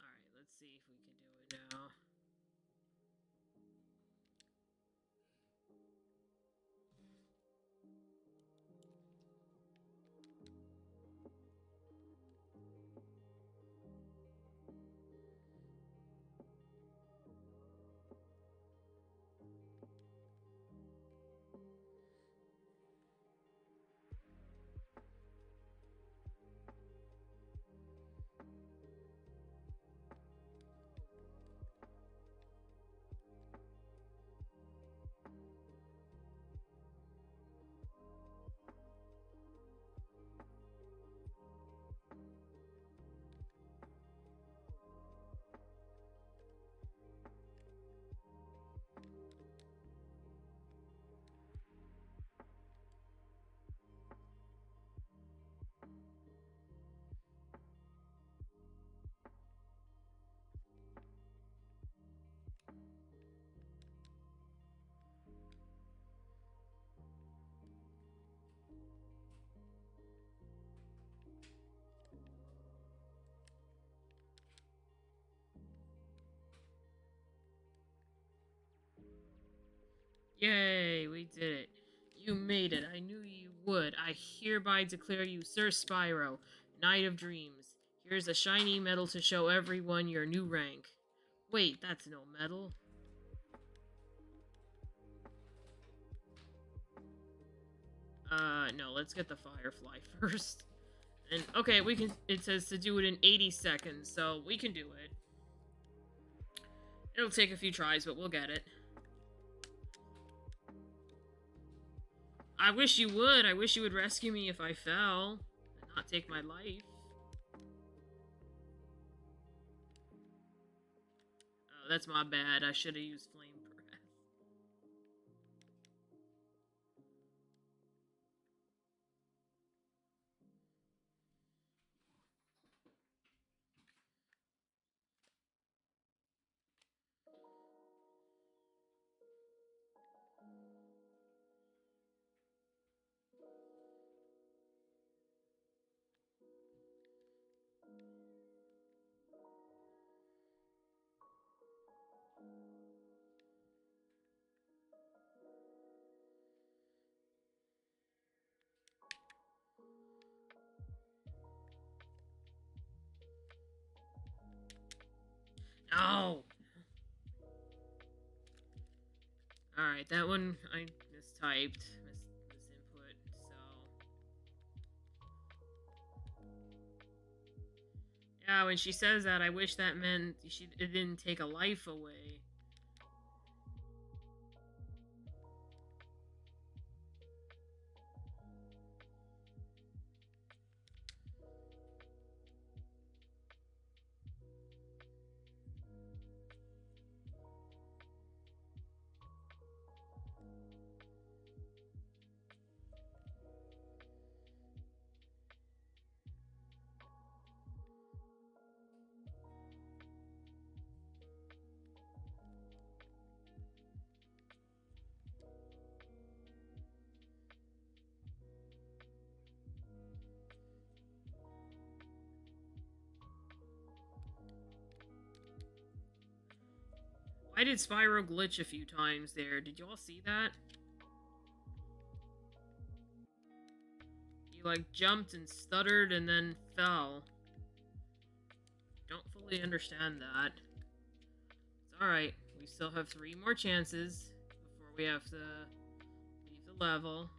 Alright, let's see if we can do it now. Yay, we did it. You made it. I knew you would. I hereby declare you Sir Spyro, Knight of Dreams. Here's a shiny medal to show everyone your new rank. Wait, that's no medal. No, let's get the Firefly first. And, okay, we can, it says to do it in 80 seconds, so we can do it. It'll take a few tries, but we'll get it. I wish you would. I wish you would rescue me if I fell and not take my life. Oh, that's my bad. I should have used flame breath. No! Alright, that one I mistyped. Misinput, so... Yeah, when she says that, I wish that meant it didn't take a life away. Why did Spyro glitch a few times there? Did you all see that? He like jumped and stuttered and then fell. Don't fully understand that. It's alright. We still have 3 more chances before we have to leave the level.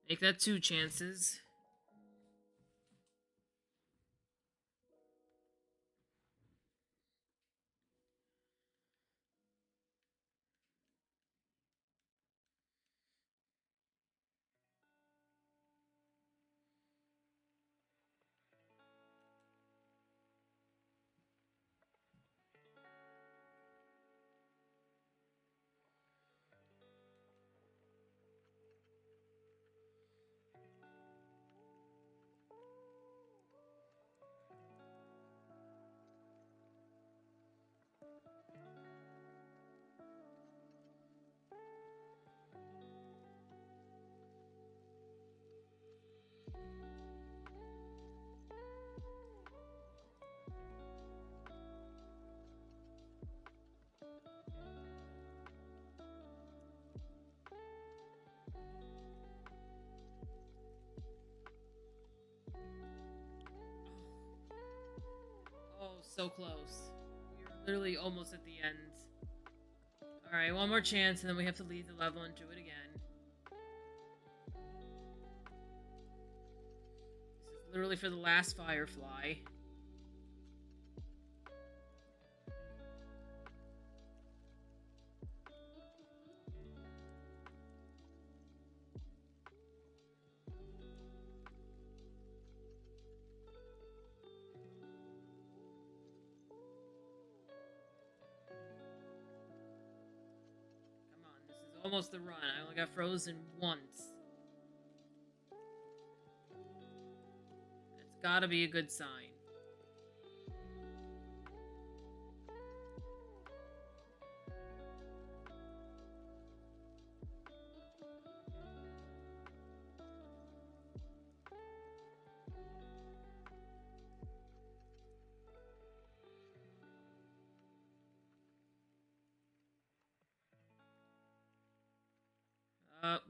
Make that 2 chances. Oh, so close. We were literally almost at the end. Alright, one more chance and then we have to leave the level and do it again. This is literally for the last Firefly. Almost the run. I only got frozen once. That's gotta be a good sign.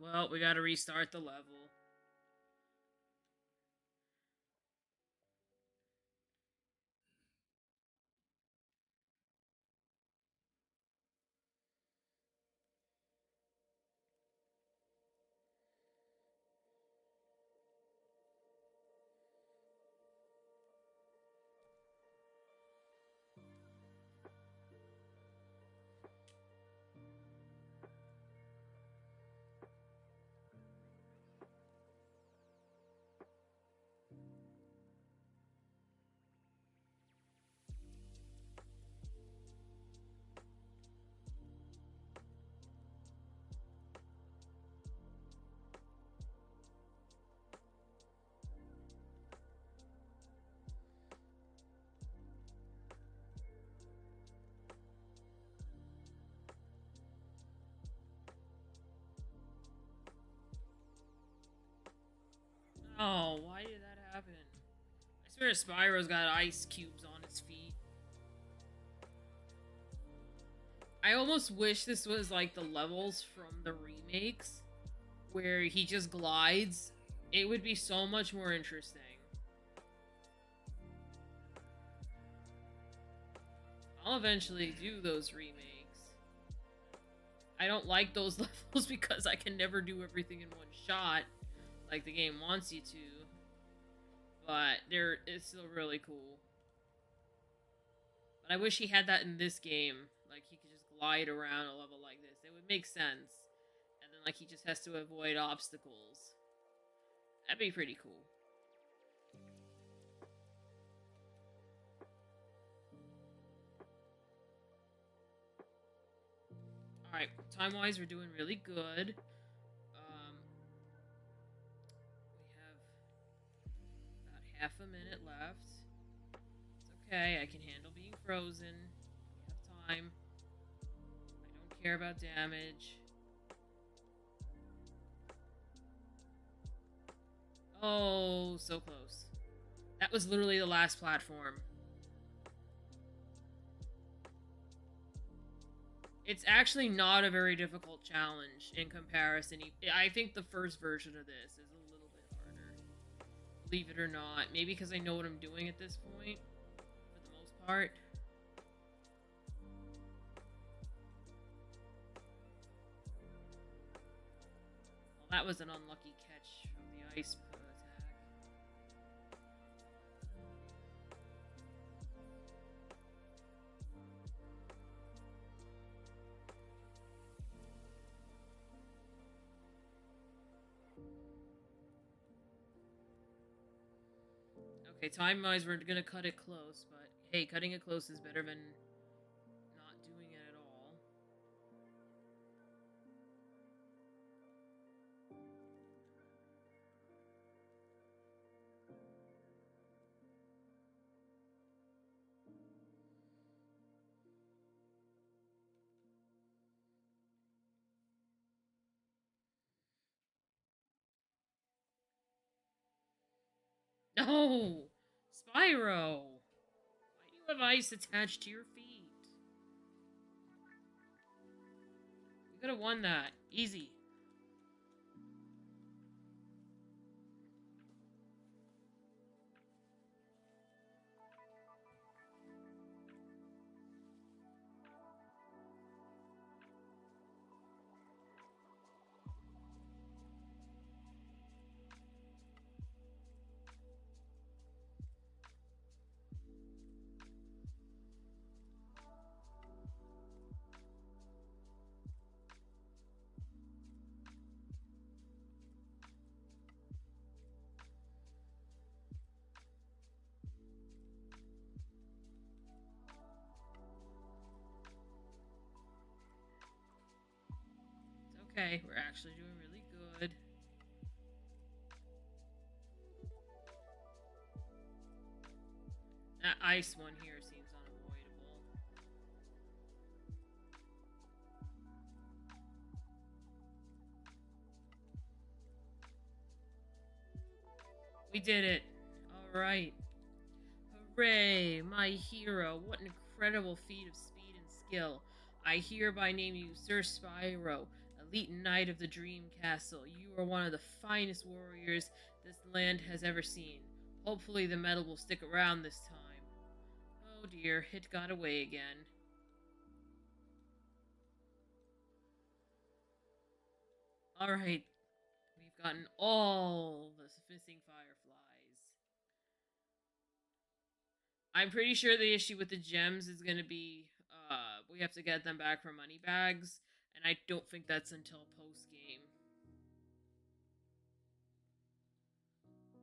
Well, we gotta restart the level. Oh, why did that happen? I swear Spyro's got ice cubes on his feet. I almost wish this was like the levels from the remakes, where he just glides. It would be so much more interesting. I'll eventually do those remakes. I don't like those levels because I can never do everything in one shot, like the game wants you to. But it's still really cool. But I wish he had that in this game. Like, he could just glide around a level like this. It would make sense. And then, like, he just has to avoid obstacles. That'd be pretty cool. Alright, time-wise, we're doing really good. We have about half a minute left. It's okay, I can handle being frozen. We have time. I don't care about damage. Oh, so close. That was literally the last platform. It's actually not a very difficult challenge in comparison. I think the first version of this is a little bit harder. Believe it or not. Maybe because I know what I'm doing at this point, for the most part. Well, that was an unlucky catch of the ice attack. Okay, time-wise, we're gonna cut it close, but hey, cutting it close is better than not doing it at all. No! Spyro! Why do you have ice attached to your feet? You could have won that. Easy. It's okay. We're actually doing really good. That ice one here seems unavoidable. We did it. Alright. Hooray, my hero. What an incredible feat of speed and skill. I hereby name you Sir Spyro, elite knight of the Dream Castle. You are one of the finest warriors this land has ever seen. Hopefully the medal will stick around this time. Oh dear, it got away again. Alright, we've gotten all the missing fireflies. I'm pretty sure the issue with the gems is going to be we have to get them back for money bags, and I don't think that's until post game.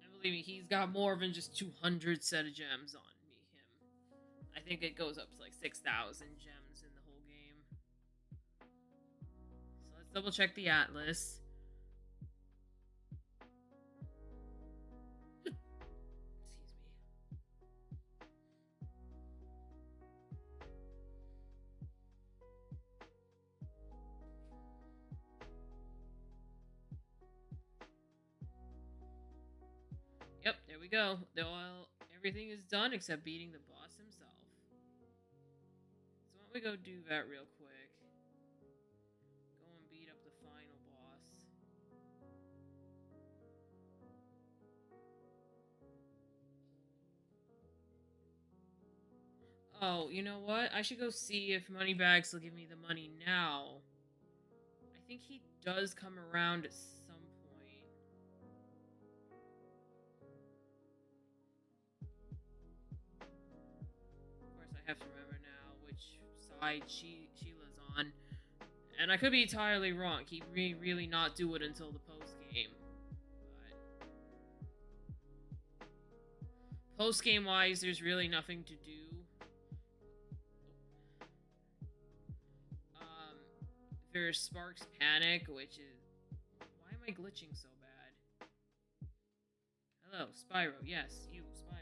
And believe me, he's got more than just 200 set of gems on him. I think it goes up to like 6,000 gems in the whole game. So let's double check the atlas. Yep, there we go. Everything is done except beating the boss himself. So why don't we go do that real quick? Go and beat up the final boss. Oh, you know what? I should go see if Moneybags will give me the money now. I think he does come around at some point. Of course, I have to remember now which side Sheila's on. And I could be entirely wrong. He really not do it until the post game. But post game wise, there's really nothing to do. There's Sparks Panic, which is... Why am I glitching so bad? Hello, Spyro. Yes, you, Spyro.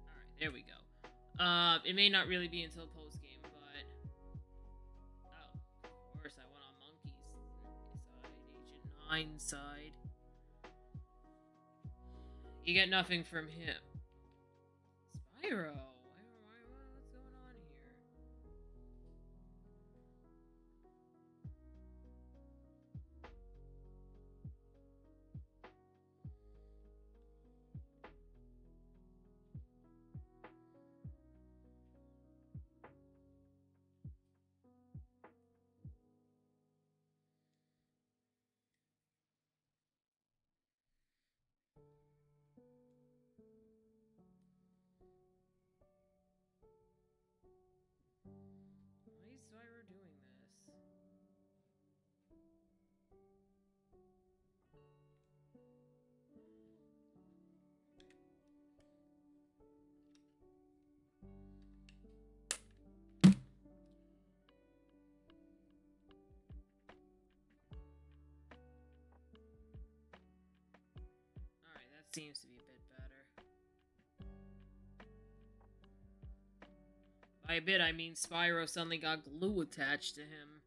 Alright, there we go. It may not really be until post game, but oh, of course I went on Monkey's side, Agent 9 side. You get nothing from him. Spyro, what's going on here? Why is Spyro doing this? Alright, that seems to be a bit better. By a bit, I mean Spyro suddenly got glue attached to him.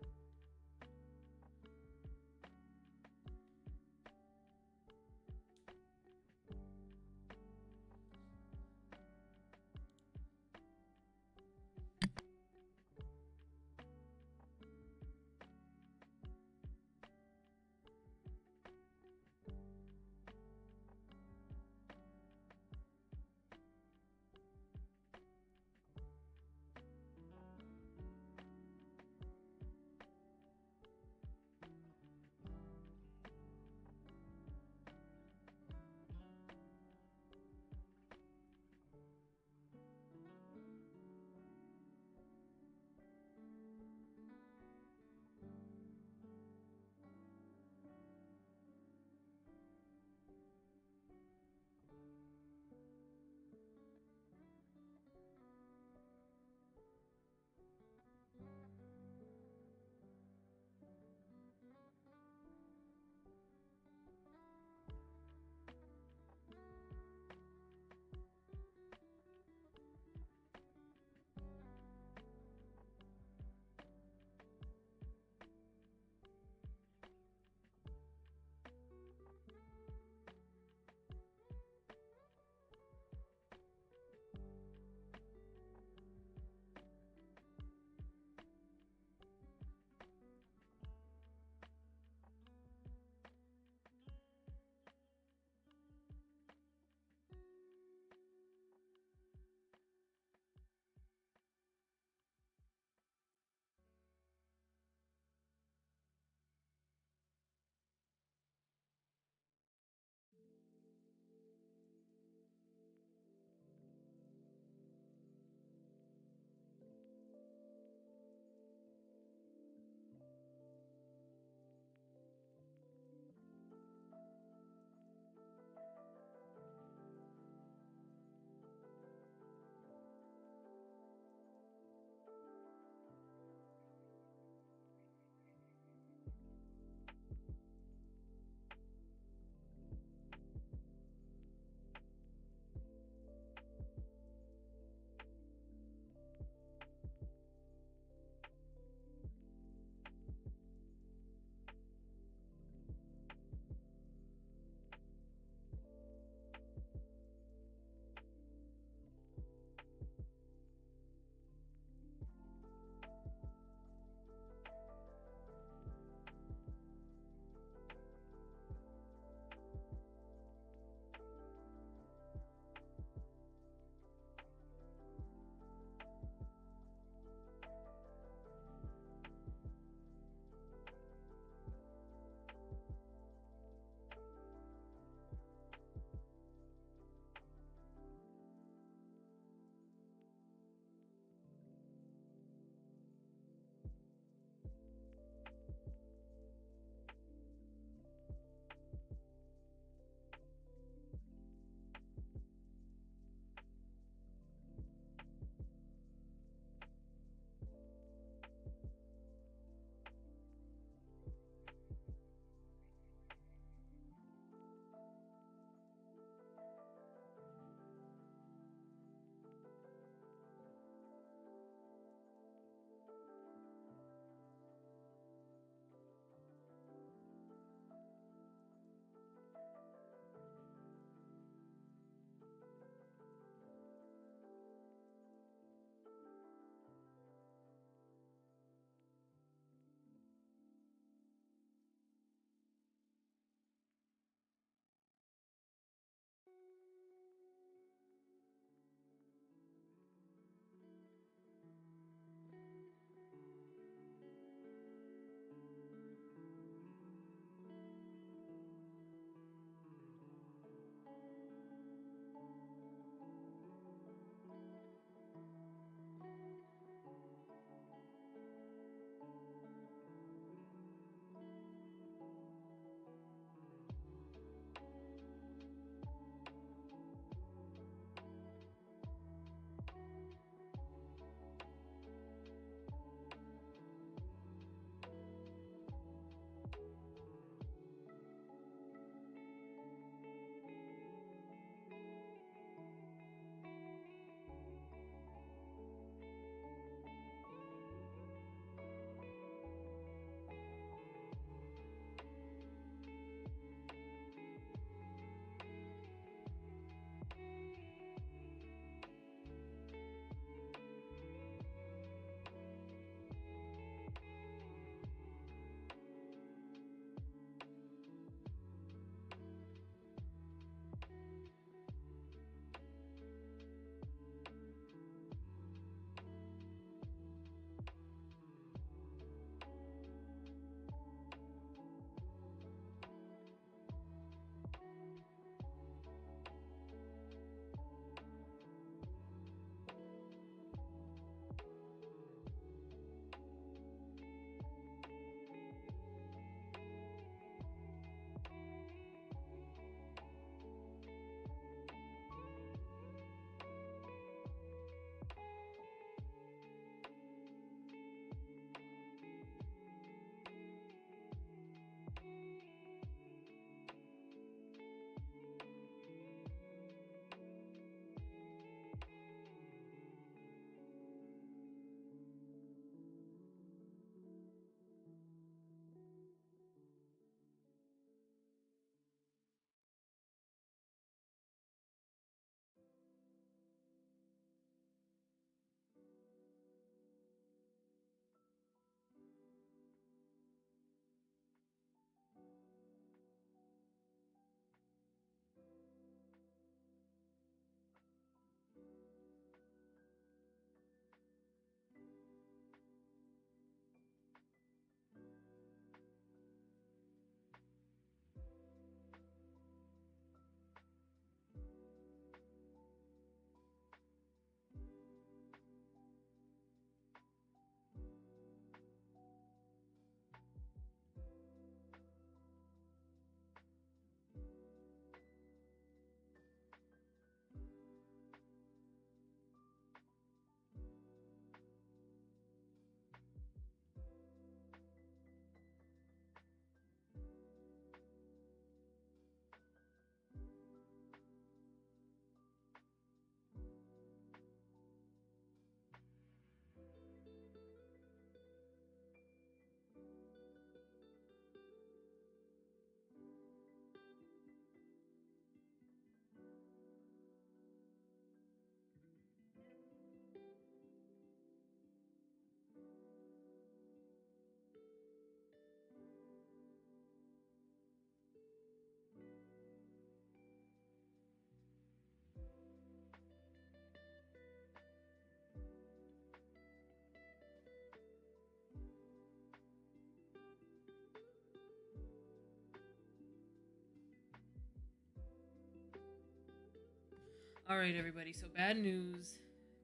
Alright, everybody, so bad news.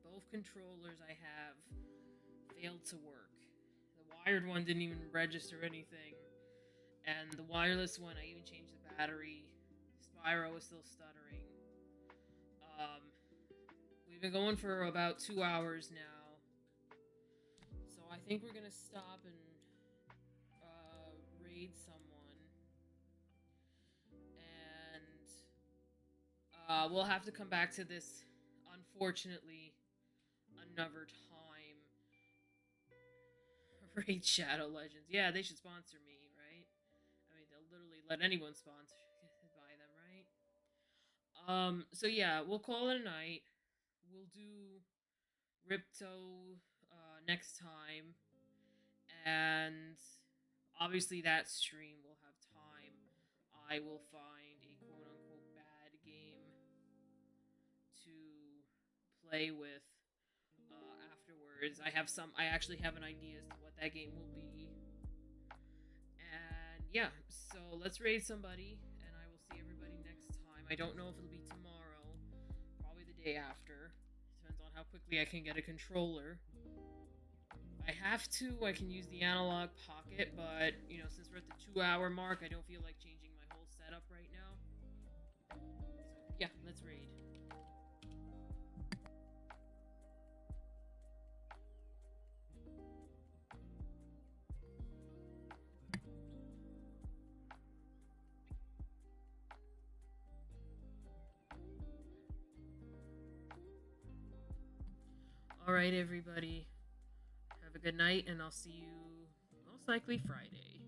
Both controllers I have failed to work. The wired one didn't even register anything, and the wireless one, I even changed the battery. Spyro is still stuttering. Um, we've been going for about 2 hours now, so I think we're gonna stop and raid someone, and we'll have to come back to this, unfortunately, another time. Raid Shadow Legends. Yeah, they should sponsor me, right? I mean, they'll literally let anyone sponsor by them, right? So yeah, we'll call it a night. We'll do Ripto next time, and obviously that stream will have time. I will find a quote unquote bad game to play with afterwards. I have some. I actually have an idea as to what that game will be. And yeah, so let's raid somebody, and I will see everybody next time. I don't know if it'll be tomorrow, probably the day after. Depends on how quickly I can get a controller. I have to. I can use the analog pocket, but since we're at the 2 hour mark, I don't feel like changing my whole setup right now. So yeah, let's raid. All right, everybody. Have a good night, and I'll see you most likely Friday.